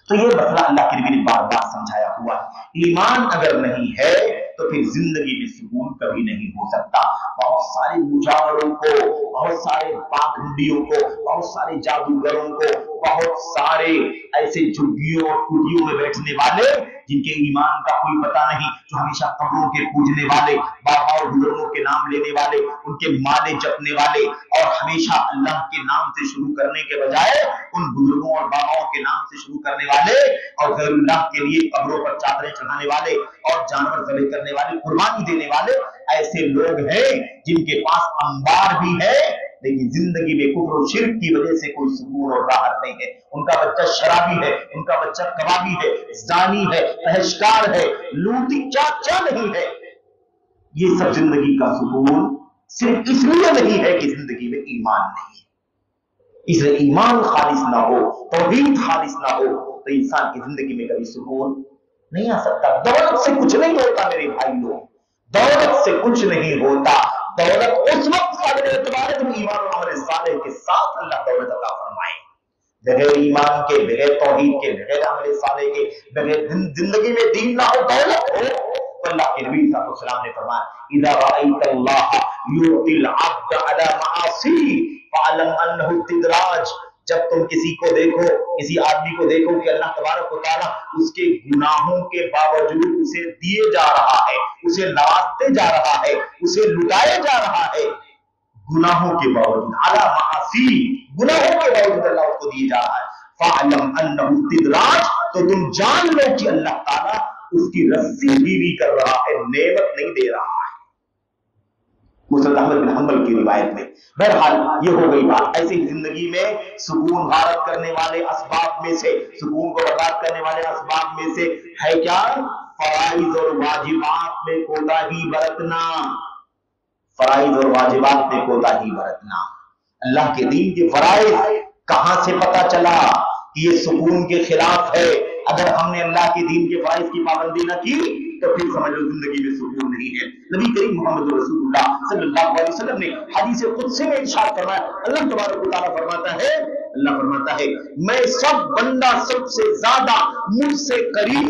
تو یہ مسئلہ اللہ کے نبی نے بار بار سمجھایا ہوا ہے. ایمان اگر نہیں ہے تو پھر زندگی میں سکون کبھی نہیں ہو سکتا. بہت سارے مجاوروں کو، بہت سارے پاکھنڈیوں کو، بہت سارے جادوگروں کو، بہت سارے ایسے جھگیوں اور کٹیوں میں بیٹھنے والے جن کے ایمان کا کوئی پتہ نہیں، جو ہمیشہ قبروں کے پوجنے والے، بابا اور بزرگوں کے نام لینے والے، ان کے مالے جپنے والے، اور ہمیشہ اللہ کے نام سے شروع کرنے کے بجائے ان بزرگوں اور باباؤں کے نام سے شروع کرنے والے، اور غیر اللہ کے لیے قبروں پر چادریں چڑھانے والے اور جانور ذبح کرنے والے، قربانی دینے والے ایسے لوگ ہیں جن کے پاس انبار بھی ہے لیکن زندگی میں کفر و شرک کی وجہ سے کوئی سکون اور راحت نہیں ہے. ان کا بچہ شرابی ہے، ان کا بچہ کبابی ہے، زانی ہے، فحشکار ہے، لوٹی، کیا نہیں ہے. یہ سب زندگی کا سکون صرف اس لیے نہیں ہے کہ زندگی میں ایمان نہیں ہے. اس لیے ایمان خالص نہ ہو، توحید خالص نہ ہو تو انسان کی زندگی میں کبھی سکون نہیں آ سکتا. دولت سے کچھ نہیں ہوتا میرے بھائیوں، دولت سے کچھ نہیں ہوتا. دولت اس وقت قابل اعتبار ہے جب ایمان اور عمل صالح کے ساتھ اللہ دولت عطا فرمائے. بغیر ایمان کے، بغیر توحید کے، بغیر عمل صالح کے، بغیر زندگی میں دین نہ ہو، دولت ہو، تو اللہ کے نبی صلی اللہ علیہ وسلم نے فرمایا اذا رأيت الله يؤتي العبد على معاصيه فاعلم انه استدراج. جب تم کسی کو دیکھو، کسی آدمی کو دیکھو کہ اللہ تبارک و تعالیٰ اس کے گناہوں کے باوجود اسے دیے جا رہا ہے، اسے نوازتے جا رہا ہے، اسے لٹائے جا رہا ہے، گناہوں کے باوجود، علی معاصی، گناہوں کے باوجود اللہ اس کو دیے جا رہا ہے. فَعَلَمْ أَنَّهُ اسْتِدْرَاجٌ، تو تم جان لو کہ اللہ تعالیٰ اس کی رسی بھی کر رہا ہے، نعمت نہیں دے رہا ہے. مسند احمد بن حنبل کی روایت میں. بہرحال یہ ہو گئی بات. ایسی زندگی میں سکون غارت کرنے والے اسباب میں سے، سکون کو برباد کرنے والے اسباب میں سے ہے کیا؟ فرائض اور واجبات میں کوتاہی برتنا. فرائض اور واجبات میں کوتاہی برتنا. اللہ کے دین کے فرائض کہاں سے پتہ چلا کہ یہ سکون کے خلاف ہے؟ اگر ہم نے اللہ کے دین کے فرائض کی پابندی نہ کی تو پھر سمجھ لو زندگی میں سکون نہیں ہے. نبی کریم محمد رسول اللہ صلی اللہ علیہ وسلم نے حدیث قدسی میں ارشاد فرمایا، اللہ تبارک و تعالیٰ فرماتا ہے میں سب بندہ سب سے زیادہ مجھ سے قریب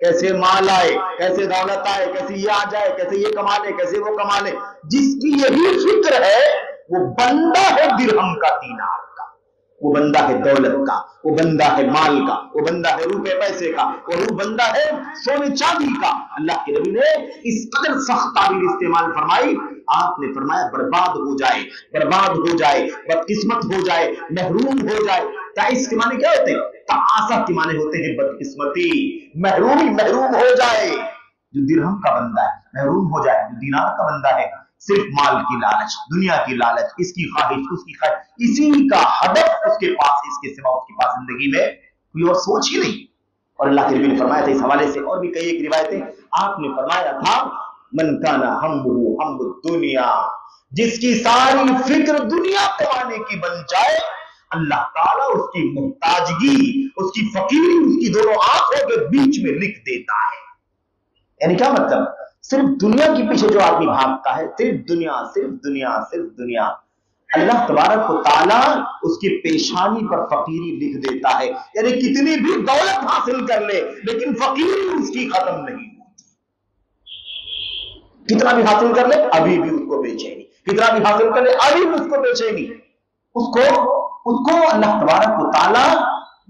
کیسے مال آئے، کیسے دولت آئے، کیسے یہ آ جائے، کیسے یہ کما لے، کیسے وہ کما لے، جس کی یہی فکر ہے وہ بندہ ہے درہم کا، دینار کا، وہ بندہ ہے دولت کا، وہ بندہ ہے مال کا، وہ بندہ ہے روپے پیسے کا، وہ بندہ ہے سونے چاندی کا۔ اللہ کے نبی نے اس قدر سخت تعبیر استعمال فرمائی، آپ نے فرمایا برباد ہو جائے، برباد ہو جائے، بدقسمت ہو جائے، محروم ہو جائے۔ تعیس کے معنی کیا ہوتے ہیں؟ تعاسہ کے معنی ہوتے ہیں بدقسمتی، محرومی، محروم ہو جائے جو درہم کا بندہ ہے، محروم ہو جائے جو دینار کا بندہ ہے، صرف مال کی لالچ، دنیا کی لالچ، اس کی خواہش، اس کی خواہش، اسی کا ہدف اس کے پاس، اس کے سوا اس کے پاس زندگی میں کوئی اور سوچ ہی نہیں۔ اور اللہ کے نبی نے فرمایا تھا اس حوالے سے، اور بھی کئی ایک روایتیں، آپ نے فرمایا تھا من کان ہمہ ہم الدنیا، جس کی ساری فکر دنیا کمانے کی بن جائے، اللہ تعالیٰ اس کی محتاجگی، اس کی فقیری، اس کی دونوں آنکھوں کے بیچ میں لکھ دیتا ہے۔ یعنی کیا مطلب؟ صرف دنیا کے پیچھے جو آدمی بھاگتا ہے، صرف دنیا، صرف دنیا، صرف دنیا، اللہ تبارک و تعالیٰ اس کی پیشانی پر فقیری لکھ دیتا ہے۔ یعنی کتنی بھی دولت حاصل کر لے لیکن فقیری اس کی ختم نہیں ہوتی، کتنا بھی حاصل کر لے ابھی بھی اس کو بے چینی، کتنا بھی حاصل کر لے ابھی بھی اس کو بے چینی، اس کو اللہ تبارک و تعالیٰ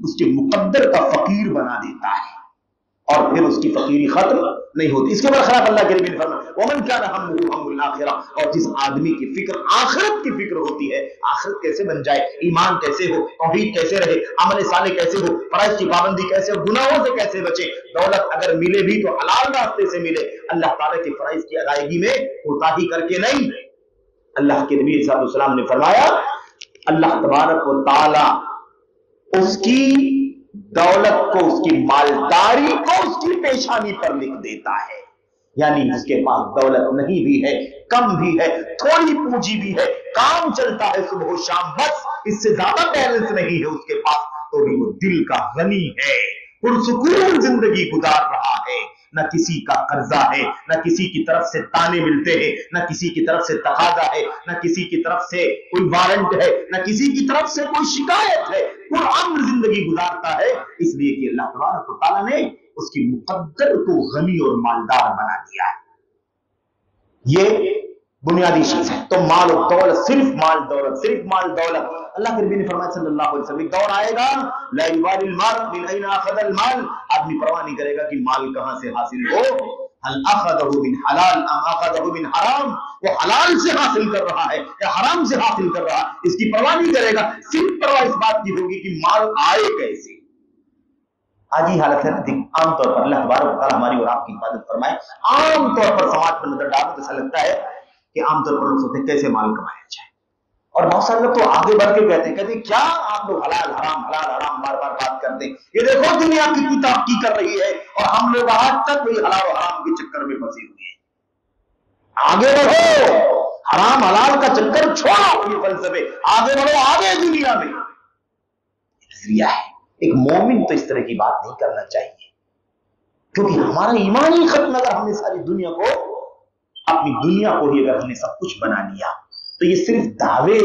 اس کے مقدر کا فقیر بنا دیتا ہے، اور پھر اس کی فقیری ختم نہیں ہوتی۔ اس کے برخلاف اللہ کے نبی نے فرمایا ومن کان ہمہ ہم الآخرہ، اور جس آدمی کی فکر آخرت کی فکر ہوتی ہے، آخرت کیسے بن جائے، ایمان کیسے ہو، توحید کیسے رہے، عمل صالح کیسے ہو، فرائض کی پابندی کیسے ہو، گناہوں سے کیسے بچے، دولت اگر ملے بھی تو حلال راستے سے ملے، اللہ تعالیٰ کے فرائض کی ادائیگی میں کوتاہی کر کے نہیں۔ اللہ کے نبی صلی اللہ علیہ وسلم نے فرمایا اللہ تبارک و تعالیٰ اس کی دولت کو، اس کی مالداری کو اس کی پیشانی پر لکھ دیتا ہے۔ یعنی اس کے پاس دولت نہیں بھی ہے، کم بھی ہے، تھوڑی پونجی بھی ہے، کام چلتا ہے صبح و شام، بس اس سے زیادہ بیلنس نہیں ہے اس کے پاس، تو بھی وہ دل کا غنی ہے، پرسکون زندگی گزار رہا ہے، نہ کسی کا قرضہ ہے، نہ کسی کی طرف سے تانے ملتے ہیں، نہ کسی کی طرف سے تقاضا ہے، نہ کسی کی طرف سے کوئی وارنٹ ہے، نہ کسی کی طرف سے کوئی شکایت ہے، پرامن زندگی گزارتا ہے، اس لیے کہ اللہ تبارک و تعالیٰ نے اس کی مقدر کو غنی اور مالدار بنا دیا ہے۔ یہ بنیادی چیز ہے۔ تو مال و دولت، صرف مال دولت، صرف مال دولت، اللہ کے نبی نے فرمایا صلی اللہ علیہ وسلم ایک دور آئے گا لا یبالی المال من این اخذ المال، آدمی پرواہ نہیں کرے گا کہ مال کہاں سے حاصل ہو، هل اخذه من حلال ام اخذه من حرام، وہ حلال سے حاصل کر رہا ہے یا حرام سے حاصل کر رہا ہے، اس کی پرواہ نہیں کرے گا، صرف پرواہ اس بات کی ہوگی کہ مال آئے کیسے۔ آج یہ حالت ہے، عام طور پر اللہ تبارک و تعالیٰ ہماری اور آپ کی حفاظت فرمائے، عام طور پر سماج پر نظر ڈالو تو ایسا لگتا ہے کہ عام طور پر لوگ سوچتے ہیں کیسے مال کمایا جائے، اور بہت سارے لوگ تو آگے بڑھ کے کہتے ہیں کیا آپ لوگ حلال حرام بار بار بات کرتے ہیں، یہ دیکھو دنیا کتنی ترقی کر رہی ہے اور ہم لوگ آج تک وہی حلال و حرام کے چکر میں پھنسے ہوئے ہیں۔ آگے بڑھو، حرام حلال کا چکر چھوڑو، یہ فلسفے، آگے بڑھو، آگے دنیا میں نظریہ ہے۔ ایک مومن تو اس طرح کی بات نہیں کرنا چاہیے، کیونکہ ہمارا ایمان ہی ختم، اگر ہم نے ساری دنیا کو، اپنی دنیا کو ہی اگر ہم نے سب کچھ بنا لیا تو یہ صرف دعوے،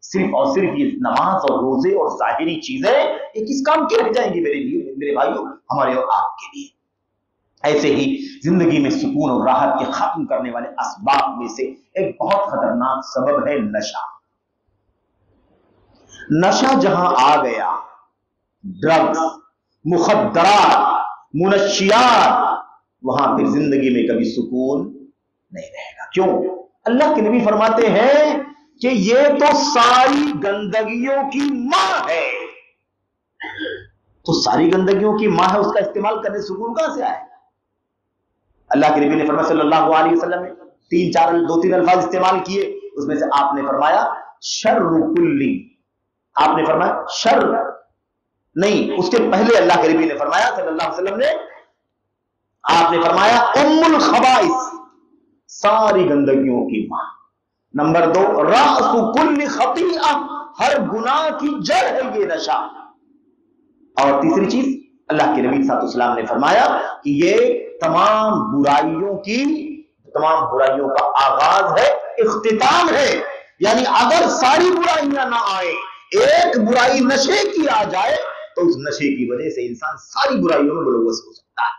صرف اور صرف یہ نماز اور روزے اور ظاہری چیزیں یہ کس کام کی رہ جائیں گی میرے لیے، میرے بھائیوں، ہمارے اور آپ کے لیے۔ ایسے ہی زندگی میں سکون اور راحت کے ختم کرنے والے اسباب میں سے ایک بہت خطرناک سبب ہے نشہ۔ نشہ جہاں آ گیا، ڈرگز، مخدرات، منشیات، وہاں پھر زندگی میں کبھی سکون نہیں رہے گا۔ کیوں؟ اللہ کے نبی فرماتے ہیں کہ یہ تو ساری گندگیوں کی ماں ہے۔ تو ساری گندگیوں کی ماں ہے، اس کا استعمال کرنے سکون کہاں سے آئے؟ اللہ کے نبی نے فرمایا صلی اللہ علیہ وسلم نے دو تین الفاظ استعمال کیے، اس میں سے آپ نے فرمایا شر کلی، آپ نے فرمایا شر نہیں، اس کے پہلے اللہ کے نبی نے فرمایا صلی اللہ علیہ وسلم نے، آپ نے فرمایا ام الخبائث، ساری گندگیوں کی ماں۔ نمبر 2 رأس کل خطیئہ، ہر گناہ کی جڑ ہے یہ نشہ۔ اور تیسری چیز اللہ کے نبی صلی اللہ علیہ وسلم نے فرمایا کہ یہ تمام برائیوں کا آغاز ہے، اختتام ہے۔ یعنی اگر ساری برائیاں نہ آئیں، ایک برائی نشے کی آ جائے تو اس نشے کی وجہ سے انسان ساری برائیوں میں ملوث ہو سکتا ہے۔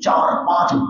4-5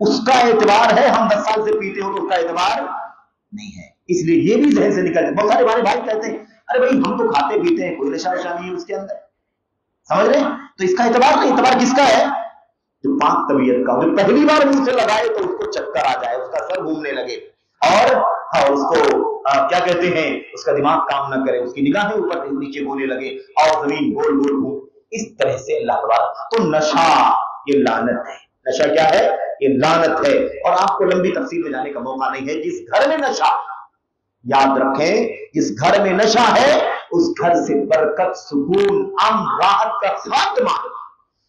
اس کا اعتبار ہے, ہم 10 سال سے پیتے ہو تو اس کا اعتبار نہیں ہے. اس لیے یہ بھی ذہن سے نکل جائے. بہت سارے ہمارے بھائی کہتے ہیں ارے بھائی ہم تو کھاتے پیتے ہیں, کوئی نشہ وشہ نہیں ہے اس کے اندر, سمجھ رہے ہیں, تو اس کا اعتبار نہیں. اعتبار کس کا ہے؟ جو پاک طبیعت کا, جو پہلی بار منہ سے لگائے تو اس کو چکر آ جائے, اس کا سر گھومنے لگے, اور اس کو کیا کہتے ہیں, اس کا دماغ کام نہ کرے, اس کی نگاہیں اوپر نیچے ہونے لگے اور زمین گول گول گھوم, اس طرح سے اللہ تبارک. تو نشہ یہ لعنت ہے. نشہ کیا ہے؟ یہ لعنت ہے. اور آپ کو لمبی تفصیل میں جانے کا موقع نہیں ہے. جس گھر میں نشہ, یاد رکھیں, جس گھر میں نشہ ہے اس گھر سے برکت, سکون, امن, راحت کا خاتمہ.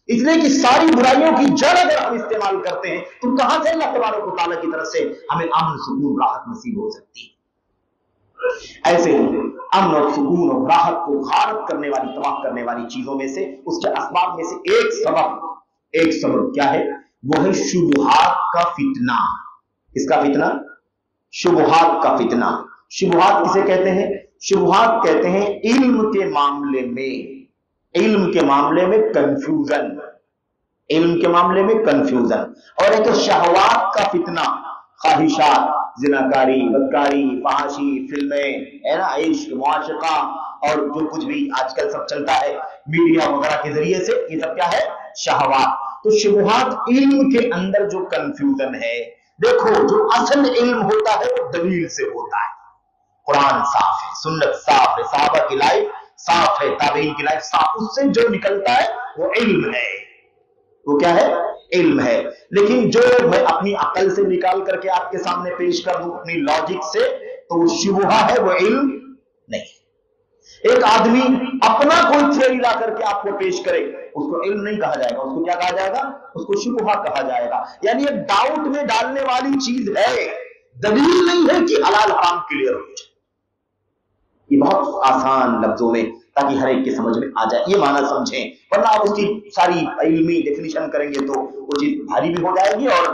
اس لیے کہ ساری برائیوں کی جڑ اگر ہم استعمال کرتے ہیں تو کہاں سے اللہ تبارک و تعالیٰ کی طرف سے ہمیں امن, سکون, راحت نصیب ہو سکتی ہے؟ ایسے امن اور سکون اور راحت کو غارت کرنے والی, تباہ کرنے والی چیزوں میں سے, اس کے اسباب میں سے ایک سبب کیا ہے؟ وہ ہے شبہات کا فتنہ. کس کا فتنہ؟ شبہات کا فتنہ. شبہات کسے کہتے ہیں؟ شبہات کہتے ہیں علم کے معاملے میں, علم کے معاملے میں کنفیوژن, علم کے معاملے میں کنفیوژن. اور ایک شہوات کا فتنہ, خواہشات, زناکاری, بدکاری, فحاشی, فلمیں, ہے نا, عشق, معاشقہ, اور جو کچھ بھی آج کل سب چلتا ہے میڈیا وغیرہ کے ذریعے سے, یہ سب کیا ہے؟ شہوات. تو شبہات علم کے اندر جو کنفیوژن ہے. دیکھو جو اصل علم ہوتا ہے وہ دلیل سے ہوتا ہے. قرآن صاف ہے, سنت صاف ہے, صحابہ کی لائف صاف ہے, تابعین کی لائف صاف, اس سے جو نکلتا ہے وہ علم ہے. وہ کیا ہے؟ علم ہے. لیکن جو میں اپنی عقل سے نکال کر کے آپ کے سامنے پیش کر دوں, اپنی لاجک سے, تو وہ شبہہ ہے, وہ علم نہیں. ایک آدمی اپنا کوئی تھیوری لا کر کے آپ کو پیش کرے, اس کو علم نہیں کہا جائے گا, اس کو کیا کہا جائے گا؟ اس کو شبہہ کہا جائے گا. یعنی ایک ڈاؤٹ میں ڈالنے والی چیز ہے, دلیل نہیں ہے کہ حلال حرام کلیئر ہو جائے. یہ بہت آسان لفظوں میں, تاکہ ہر ایک کے سمجھ میں آ جائے, یہ معنی سمجھیں, ورنہ آپ اس کی ساری علمی ڈیفینیشن کریں گے تو وہ چیز بھاری بھی ہو جائے گی اور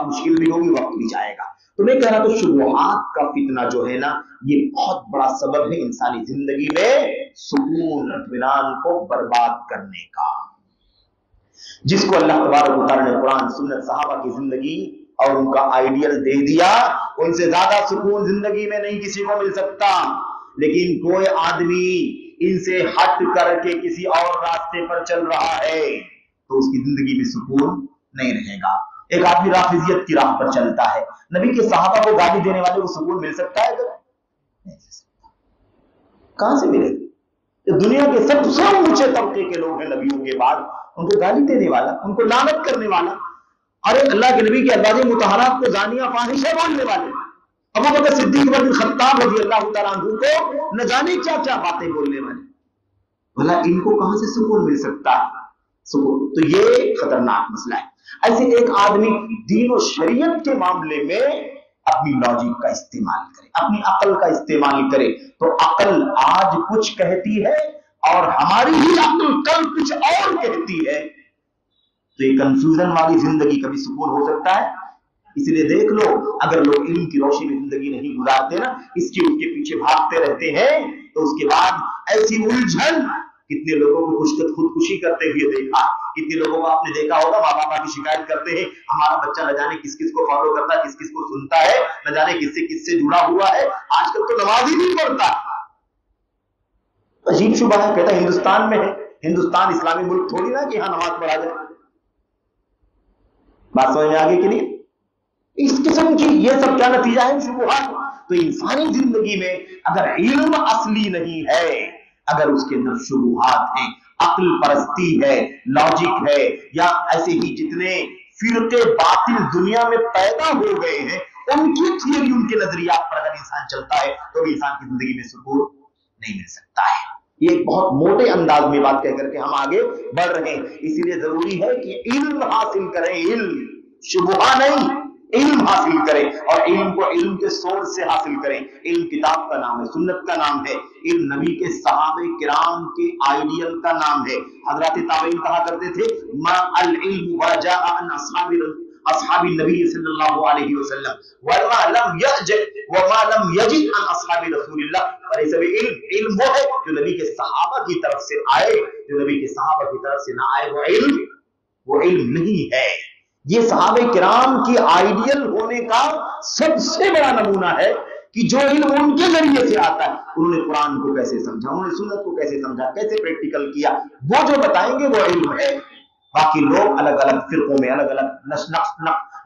مشکل بھی ہوگی, وقت بھی جائے گا. تو میں کہہ رہا تو شبہات کا فتنہ جو ہے نا, یہ بہت بڑا سبب ہے انسانی زندگی میں سکون, اطمینان کو برباد کرنے کا. جس کو اللہ تبارک و تعالیٰ نے قرآن, سنت, صحابہ کی زندگی اور ان کا آئیڈیل دے دیا, ان سے زیادہ سکون زندگی میں نہیں کسی کو مل سکتا. لیکن کوئی آدمی ان سے ہٹ کر کے کسی اور راستے پر چل رہا ہے تو اس کی زندگی میں سکون نہیں رہے گا. ایک آدمی رافضیت کی راہ پر چلتا ہے, نبی کے صحابہ کو گالی دینے والے کو سکون مل سکتا ہے؟ نہیں مل سکتا. کہاں سے ملے گا؟ دنیا کے سب سے اونچے طبقے کے لوگ ہیں نبیوں کے بعد, ان کو گالی دینے والا, ان کو لعنت کرنے والا, اور اللہ کے نبی کے ازواج مطہرات کو زانیہ فاحشہ بولنے والے, ابو بکر صدیق بن خطاب رضی اللہ تعالیٰ عنہ کو نہ جانے کیا کیا باتیں بولنے والے. بھلا ان کو کہاں سے سکون مل سکتا ہے؟ سکون تو یہ خطرناک مسئلہ ہے. ایسے ایک آدمی دین و شریعت کے معاملے میں اپنی لاجک کا استعمال کرے, اپنی عقل کا استعمال کرے, تو عقل آج کچھ کہتی ہے اور ہماری ہی عقل کل کچھ اور کہتی ہے, تو یہ کنفیوژن والی زندگی کبھی سکون ہو سکتا ہے؟ اس لیے دیکھ لو, اگر لوگ علم کی روشنی میں زندگی نہیں گزارتے نا, اس کے پیچھے بھاگتے رہتے ہیں, تو اس کے بعد ایسی الجھن. کتنے لوگوں کو خودکشی کرتے ہوئے دیکھا, کتنے لوگوں کو آپ نے دیکھا ہوگا ماں باپ کی شکایت کرتے ہیں, ہمارا بچہ نہ جانے کس کس کو فالو کرتا ہے, کس کس کو سنتا ہے, نہ جانے کس سے جڑا ہوا ہے, آج کل تو نماز ہی نہیں پڑھتا. عجیب شبہ ہے, کہتا ہندوستان میں ہے, ہندوستان اسلامی ملک تھوڑی نا کہ یہاں نماز پڑھا جائے. بات سمجھ میں آگے کہ نہیں؟ اس قسم کی یہ سب کیا نتیجہ ہے؟ شبہات. تو انسانی زندگی میں اگر علم اصلی نہیں ہے, اگر اس کے اندر شبہات ہیں, عقل پرستی ہے, لاجک ہے, یا ایسے ہی جتنے فرقے باطل دنیا میں پیدا ہو گئے ہیں ان کی تھیوری, ان کے نظریات پر اگر انسان چلتا ہے تو بھی انسان کی زندگی میں سکون نہیں مل سکتا ہے. یہ ایک بہت موٹے انداز میں بات کہہ کر کے ہم آگے بڑھ رہے ہیں. اسی لیے ضروری ہے کہ علم حاصل کریں, علم, شبہہ نہیں, علم حاصل کریں, اور علم کو علم کے سورس سے حاصل کریں. علم کتاب کا نام ہے, سنت کا نام ہے, علم نبی کے صحابہ کرام کے آئیڈیل کا نام ہے. حضرات تابعین کہا کرتے تھے ما العلم وجاء عن اصحاب النبی صلی اللہ علیہ وسلم وما لم یجد عن اصحاب رسول اللہ فلیس بعلم. علم وہ ہے جو نبی کے صحابہ کی طرف سے آئے, جو نبی کے صحابہ کی طرف سے نہ آئے وہ علم نہیں ہے. یہ صحابہ کرام کی آئیڈیل ہونے کا سب سے بڑا نمونہ ہے کہ جو علم ان کے ذریعے سے آتا ہے، انہوں نے قرآن کو کیسے سمجھا، انہوں نے سنت کو کیسے سمجھا، کیسے پریکٹیکل کیا، وہ جو بتائیں گے وہ علم ہے۔ باقی لوگ الگ الگ فرقوں میں الگ الگ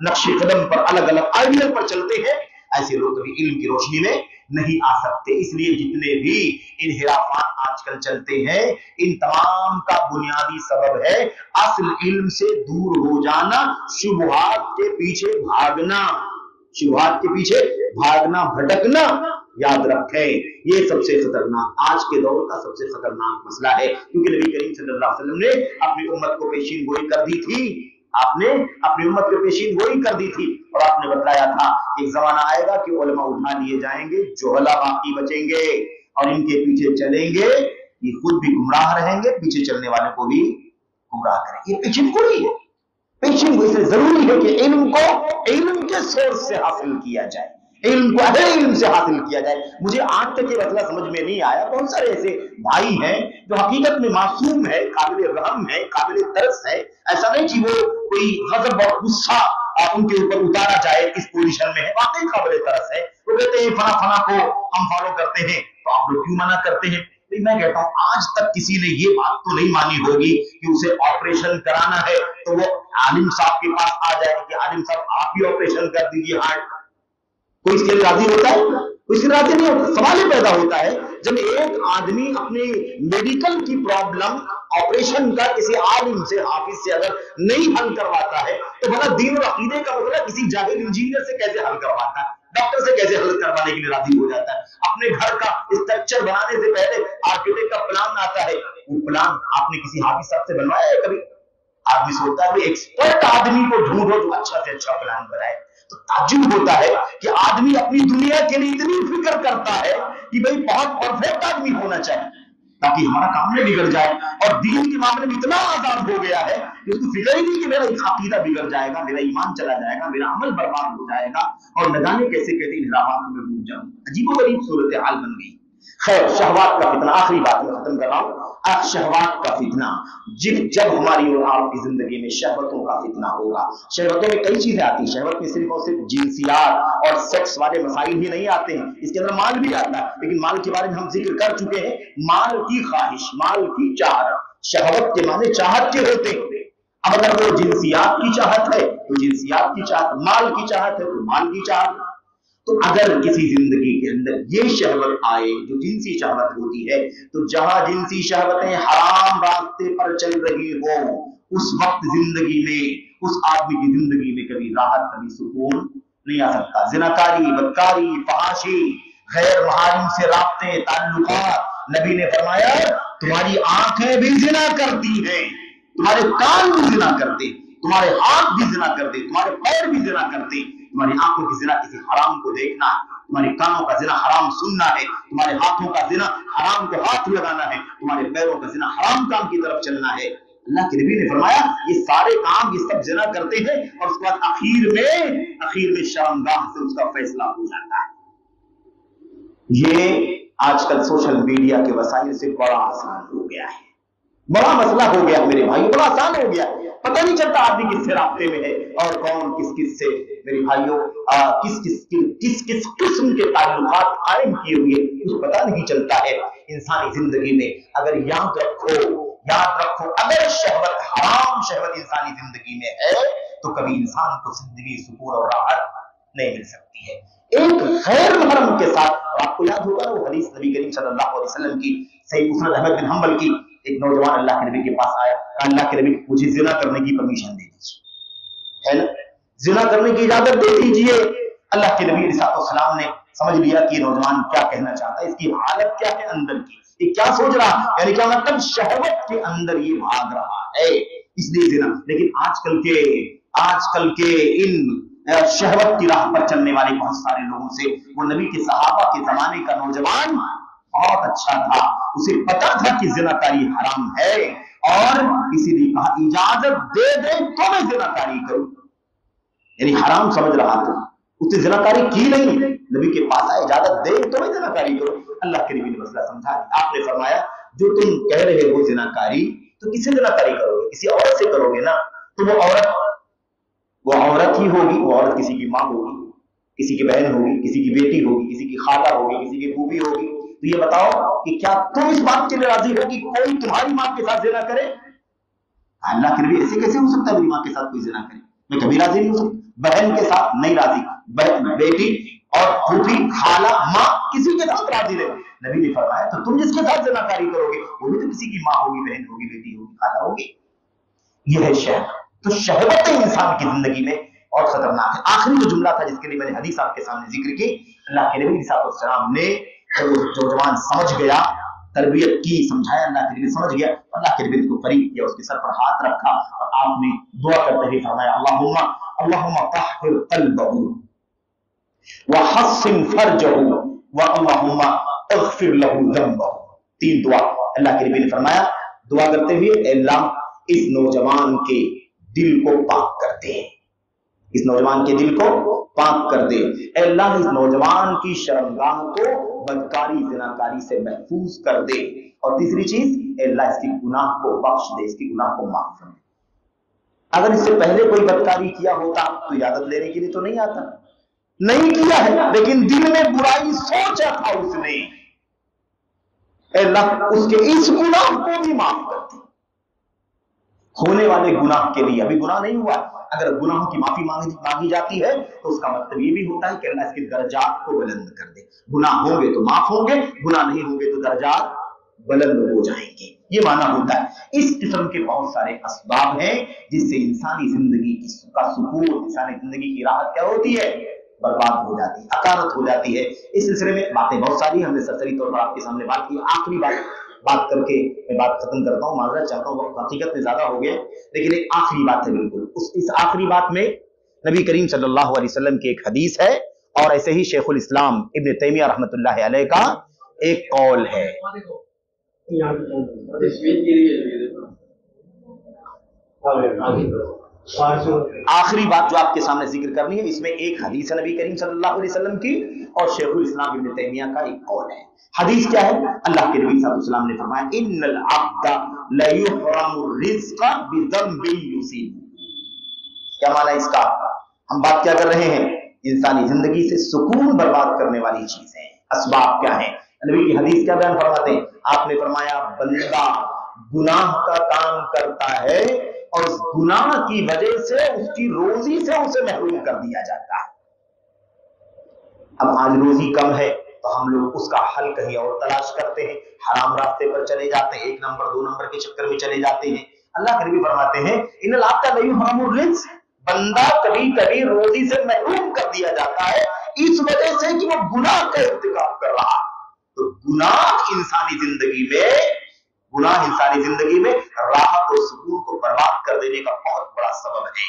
نقش قدم پر الگ الگ آئیڈیل پر چلتے ہیں، ایسے لوگ کبھی علم کی روشنی میں نہیں آ سکتے۔ اس لیے جتنے بھی انحرافات آج کل چلتے ہیں، ان تمام کا بنیادی سبب ہے اصل علم سے دور ہو جانا، شبہات کے پیچھے بھاگنا، شبہات کے پیچھے بھاگنا، بھٹکنا۔ یاد رکھیں یہ سب سے خطرناک، آج کے دور کا سب سے خطرناک مسئلہ ہے، کیونکہ نبی کریم صلی اللہ علیہ وسلم نے اپنی امت کو پیشین گوئی کر دی تھی، آپ نے اپنی امت کو پیشین گوئی کر دی تھی، اور آپ نے بتلایا تھا کہ ایک زمانہ آئے گا کہ علماء اٹھا لیے جائیں گے، جہلا باقی بچیں گے، اور ان کے پیچھے چلیں گے، یہ خود بھی گمراہ رہیں گے، پیچھے چلنے والے کو بھی گمراہ کریں گے۔ یہ پیشین گوئی ہے، پیشین گوئی سے ضروری ہے کہ علم کو علم کے سورس سے حاصل کیا جائے، علم کو اہل علم سے حاصل کیا جائے۔ مجھے آج تک یہ مسئلہ سمجھ میں نہیں آیا، بہت سارے ایسے بھائی ہیں جو حقیقت میں معصوم ہے، قابل رحم ہے، قابل ترس ہے، ایسا نہیں کہ وہ کوئی غضب اور غصہ ان کے اوپر اتارا جائے، اس پوزیشن میں ہے، واقعی قابل ترس ہے۔ وہ کہتے ہیں فلاں فلاں کو ہم فالو کرتے ہیں، تو آپ لوگ کیوں منع کرتے ہیں؟ میں کہتا ہوں آج تک کسی نے یہ بات تو نہیں مانی ہوگی کہ اسے آپریشن کرانا ہے تو وہ عالم صاحب کے پاس آ جائے کہ عالم صاحب آپ ہی آپریشن کر دیجیے ہارٹ کا۔ کوئی اس کے لیے راضی ہوتا ہے؟ کوئی اس کے لیے راضی نہیں ہوتا۔ سوال یہ پیدا ہوتا ہے جب ایک آدمی اپنے میڈیکل کی پرابلم آپریشن کا کسی عالم سے، حافظ سے اگر نہیں حل کرواتا ہے تو بھلا دین اور عقیدے کا مسئلہ کسی جاہل انجینئر سے کیسے حل کرواتا ہے، ڈاکٹر سے کیسے حل کروانے کے لیے راضی ہو جاتا ہے؟ اپنے گھر کا اسٹرکچر بنانے سے پہلے آرکیٹیکٹ کا پلان آتا ہے، وہ پلان آپ نے کسی حافظ صاحب سے بنوایا ہے کبھی؟ آدمی سوچتا ہے کہ ایکسپرٹ آدمی کو ڈھونڈو جو اچھا سے اچھا پلان بنائے۔ تو تعجب ہوتا ہے کہ آدمی اپنی دنیا کے لیے اتنی فکر کرتا ہے کہ بھئی بہت پرفیکٹ آدمی ہونا چاہیے تاکہ ہمارا کام نہ بگڑ جائے، اور دین کے معاملے میں اتنا آزاد ہو گیا ہے کہ اس کو فکر ہی نہیں کہ میرا عقیدہ بگڑ جائے گا، میرا ایمان چلا جائے گا، میرا عمل برباد ہو جائے گا، اور نہ جانے کیسے کیسے انحرافات میں ڈوب جاؤں۔ عجیب و غریب صورتحال بن گئی۔ خیر، شہوات کا فتنہ، آخری بات میں ختم کر رہا ہوں۔ شہوات کا فتنہ، جب ہماری اور آپ کی زندگی میں شہوتوں کا فتنہ ہوگا، شہوتوں میں کئی چیزیں آتی ہیں، شہوت میں صرف اور صرف جنسیات اور سیکس والے مسائل ہی نہیں آتے ہیں، اس کے اندر مال بھی آتا ہے، لیکن مال کے بارے میں ہم ذکر کر چکے ہیں۔ مال کی خواہش، مال کی چاہت، شہوت کے معنی چاہت کے ہوتے ہیں۔ اب اگر وہ جنسیات کی چاہت ہے تو جنسیات کی چاہت، مال کی چاہت ہے تو مال کی چاہت۔ تو اگر کسی زندگی کے اندر یہ شہوت آئے جو جنسی شہوت ہوتی ہے، تو جہاں جنسی شہوتیں حرام راستے پر چل رہی ہوں، اس وقت زندگی میں، اس آدمی کی زندگی میں کبھی راحت، کبھی سکون نہیں آ سکتا۔ زناکاری، بدکاری، فحاشی، غیر محارم سے رابطے، تعلقات۔ نبی نے فرمایا تمہاری آنکھیں بھی زنا کرتی ہیں، تمہارے کان بھی زنا کرتے، تمہارے ہاتھ بھی زنا کرتے، تمہارے پیر بھی زنا کرتے۔ تمہاری آنکھوں کی زنا کسی حرام کو دیکھنا ہے، تمہارے کانوں کا زنا حرام سننا ہے، تمہارے ہاتھوں کا زنا حرام کو ہاتھ لگانا ہے، تمہارے پیروں کا زنا حرام کام کی طرف چلنا ہے۔ اللہ کے نبی نے فرمایا یہ سارے کام یہ سب زنا کرتے ہیں، اور اس کے بعد آخر میں شرمگاہ سے اس کا فیصلہ ہو جاتا ہے۔ یہ آج کل سوشل میڈیا کے وسائل سے بڑا آسان ہو گیا ہے، بڑا مسئلہ ہو گیا میرے بھائی، بڑا آسان ہو گیا، پتہ نہیں چلتا آدمی کس سے رابطے میں ہے اور کون کس سے، میرے بھائیوں کس قسم کے تعلقات قائم کیے ہوئے کچھ پتہ نہیں چلتا ہے انسانی زندگی میں۔ اگر یاد رکھو اگر شہوت، حرام شہوت انسانی زندگی میں ہے تو کبھی انسان کو زندگی سکون اور راحت نہیں مل سکتی ہے۔ ایک غیر محرم کے ساتھ، اور آپ کو یاد ہوگا وہ حدیث نبی کریم صلی اللہ علیہ وسلم کی، صحیح مسند احمد بن حنبل کی، ایک نوجوان اللہ کے نبی کے پاس آیا، کہا اللہ کے نبی مجھے زنا کرنے کی پرمیشن دے دیجیے، ہے نا، زنا کرنے کی اجازت دے دیجیے۔ اللہ کے نبی علیہ السلام نے سمجھ لیا کہ یہ نوجوان کیا کہنا چاہتا ہے، اس کی حالت کیا ہے اندر کی، یہ کیا سوچ رہا، یعنی کیا مطلب شہوت کے اندر یہ بھاگ رہا ہے، اس لیے زنا۔ لیکن آج کل کے ان شہوت کی راہ پر چلنے والے بہت سارے لوگوں سے، وہ نبی کے صحابہ کے زمانے کا نوجوان بہت اچھا تھا، اسے پتا تھا کہ زنا کاری حرام ہے، اور اسی لیے کہا اجازت دے دے تو میں زنا کاری کروں، یعنی حرام سمجھ رہا تھا، اس نے زنا کاری کی نہیں، نبی کے پاس آئے اجازت دے تو میں زنا کاری کروں۔ اللہ کے نبی نے مسئلہ سمجھا، آپ نے فرمایا جو تم کہہ رہے ہو زنا کاری، تو کس سے زنا کاری کرو گے؟ کسی عورت سے کرو گے نا، تو وہ عورت وہ عورت ہی ہوگی, وہ عورت کسی کی ماں ہوگی, کسی کی بہن ہوگی, کسی کی بیٹی ہوگی, کسی کی خالہ ہوگی, کسی کی پھوپھی ہوگی. تو یہ بتاؤ کہ کیا تم اس بات کے لیے راضی ہو کہ کوئی تمہاری ماں کے ساتھ زنا کرے؟ اللہ کے نبی ایسے کیسے ہو سکتا ہے میری ماں کے ساتھ کوئی زنا کرے؟ میں کبھی راضی نہیں ہو سکتا. بہن کے ساتھ نہیں راضی, بیٹی اور پھوپھی, خالہ, ماں, کسی کے ساتھ راضی نہیں. نبی نے فرمایا تو تم جس کے ساتھ زنا کاری کرو گے وہ بھی تو کسی کی ماں ہوگی, بہن ہوگی, بیٹی ہوگی, خالہ ہوگی. یہ ہے شہوت. تو شہوت انسان کی زندگی میں اور خطرناک ہے. آخری جو جملہ تھا جس کے لیے میں نے حدیث آپ کے سامنے ذکر کی, اللہ کے نبی علیہ السلام نے جو جوان سمجھ گیا, تربیت کی, سمجھایا, اللہ کے نبی سمجھ گیا, اللہ کے نبی کو قریب کیا, اس کے سر پر ہاتھ رکھا اور آپ نے دعا کرتے ہوئے فرمایا اللہم طہر قلبہ وحسن فرجہ واللہم اغفر لہ ذنبہ. 3 دعا اللہ کے نبی نے فرمایا دعا کرتے ہوئے, اے اللہ اس نوجوان کے دل کو پاک کر دے, اس نوجوان کے دل کو پاک کر دے. اے اللہ اس نوجوان کی شرمگاہ کو بدکاری, زناکاری سے محفوظ کر دے. اور تیسری چیز, اے اللہ اس کی گناہ کو بخش دے, اس کی گناہ کو معاف کر دے. اگر اس سے پہلے کوئی بدکاری کیا ہوتا تو اجازت لینے کے لیے تو نہیں آتا, نہیں کیا ہے لیکن دل میں برائی سوچا تھا اس نے, اے اللہ اس کے اس گناہ کو بھی معاف کر دے. ہونے والے گناہ کے لیے, ابھی گناہ نہیں ہوا, اگر گناہوں کی معافی مانگی جاتی ہے تو اس کا مطلب یہ بھی ہوتا ہے کہ اللہ اس کے درجات کو بلند کر دے. گناہ ہوں گے تو معاف ہوں گے, گناہ نہیں ہوں گے تو درجات بلند ہو جائیں گے, یہ معنی ہوتا ہے. اس قسم کے بہت سارے اسباب ہیں جس سے انسانی زندگی کا سکون, انسانی زندگی کی راحت کیا ہوتی ہے, برباد ہو جاتی ہے, اکارت ہو جاتی ہے. اس سلسلے میں باتیں بہت ساری, ہم نے سرسری طور پر آپ کے سامنے بات کی. آخری بات کر کے میں بات ختم کرتا ہوں, معذرت چاہتا ہوں, وقت حقیقت میں زیادہ ہو گیا, لیکن ایک آخری بات ہے بالکل. اس آخری بات میں نبی کریم صلی اللہ علیہ وسلم کی ایک حدیث ہے اور ایسے ہی شیخ الاسلام ابن تیمیہ رحمۃ اللہ علیہ کا ایک قول ہے. آخری بات جو آپ کے سامنے ذکر کرنی ہے, اس میں ایک حدیث ہے نبی کریم صلی اللہ علیہ وسلم کی اور شیخ الاسلام ابن تیمیہ کا ایک قول ہے. حدیث کیا ہے؟ اللہ کے نبی صلی اللہ علیہ وسلم نے فرمایا ان العبد لیحرم الرزق بذنب یصیب. کیا معنی اس کا؟ ہم بات کیا کر رہے ہیں, انسانی زندگی سے سکون برباد کرنے والی چیزیں, اسباب کیا ہیں. نبی کی حدیث کیا بیان فرماتے ہیں؟ آپ نے فرمایا بندہ گناہ کا کام کرتا ہے اور اس گناہ کی وجہ سے اس کی روزی سے اسے محروم کر دیا جاتا ہے. اب آج روزی کم ہے تو ہم لوگ اس کا حل کہیں اور تلاش کرتے ہیں, حرام راستے پر چلے جاتے ہیں, 1 نمبر 2 نمبر کے چکر میں چلے جاتے ہیں. اللہ کے نبی فرماتے ہیں ان العبد لیحرم الرزق, بندہ کبھی کبھی روزی سے محروم کر دیا جاتا ہے اس وجہ سے کہ وہ گناہ کا ارتکاب کر رہا. تو گناہ انسانی زندگی میں راحت اور سکون کو برباد کر دینے کا بہت بڑا سبب ہے.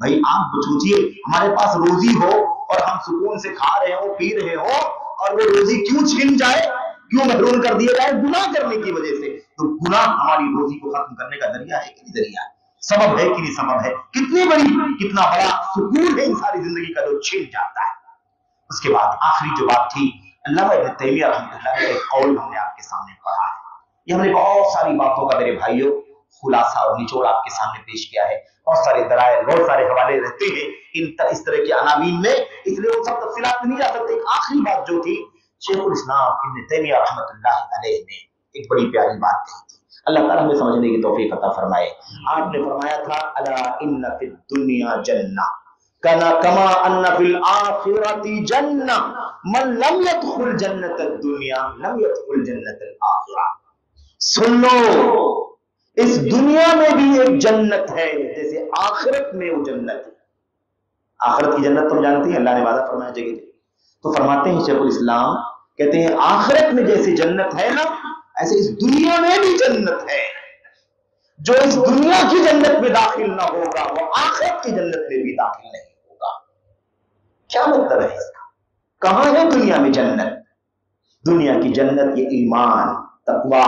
بھائی آپ سوچیے, ہمارے پاس روزی ہو اور ہم سکون سے کھا رہے ہو, پی رہے ہو, اور وہ روزی کیوں چھن جائے, کیوں محروم کر دیا جائے؟ گناہ کرنے کی وجہ سے. تو گناہ ہماری روزی کو ختم کرنے کا ذریعہ ہے کہ نہیں ذریعہ, سبب ہے کہ نہیں سبب ہے. کتنا بڑا سکون ہے انسانی زندگی کا جو چھن جاتا ہے. اس کے بعد آخری جو بات تھی, علامہ ابن تیمیہ رحمۃ اللہ علیہ کا ایک قول ہم نے آپ کے سامنے پڑھا ہے. یہ ہم نے بہت ساری باتوں کا میرے بھائیوں خلاصہ اور نچوڑ آپ کے سامنے پیش کیا ہے. بہت سارے دلائل, بہت سارے حوالے رہتے ہیں اس طرح کے عناوین میں, اس لیے وہ سب تفصیلات میں نہیں جا سکتے. آخری بات جو تھی, شیخ الاسلام ابن تیمیہ رحمۃ اللہ علیہ نے ایک بڑی پیاری بات کہی تھی. اللہ تعالیٰ ہمیں سمجھنے کی توفیق عطا فرمائے. آپ نے فرمایا تھا الا ان فی الدنیا جنہ کما ان فی الآخرۃ جنہ من لم يدخل جنت الدنیا لم يدخل جنت الآخرہ. سن لو, اس دنیا میں بھی ایک جنت ہے جیسے آخرت میں وہ جنت ہے. آخرت کی جنت تم جانتے ہیں, اللہ نے وعدہ فرمایا جگہ. تو فرماتے ہیں شیخ الاسلام, کہتے ہیں آخرت میں جیسے جنت ہے نا, ایسے اس دنیا میں بھی جنت ہے. جو اس دنیا کی جنت میں داخل نہ ہوگا وہ آخرت کی جنت میں بھی داخل نہیں ہوگا. کیا مطلب ہے اس کا؟ کہاں ہے دنیا میں جنت؟ دنیا کی جنت یہ ایمان, تقوی,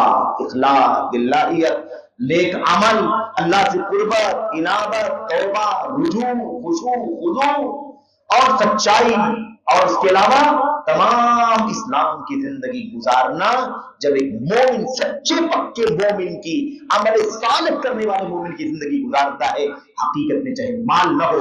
اخلاص, دلہیت, نیک عمل, اللہ سے قربت, انابت, توبہ, رجوع, خشوع, خضوع اور سچائی, اور اس کے علاوہ تمام اسلام کی زندگی گزارنا. جب ایک مومن سچے پکے مومن کی, عمل صالح کرنے والے مومن کی زندگی گزارتا ہے, حقیقت میں چاہے مال نہ ہو,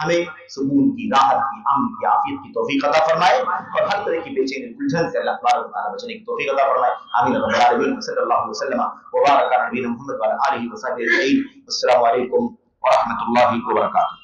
ہمیں سکون کی، راحت کی، امن کی، عافیت کی توفیق عطا فرمائے اور ہر طرح کی بے چینی الجھن سے اللہ تبارک و تعالی بچنے کی توفیق عطا فرمائے. آمین رب العالمین. صلی اللہ علیہ وسلم وبارک علی نبینا محمد وعلی آلہ وصحبہ اجمعین. السلام علیکم ورحمۃ اللہ وبرکاتہ.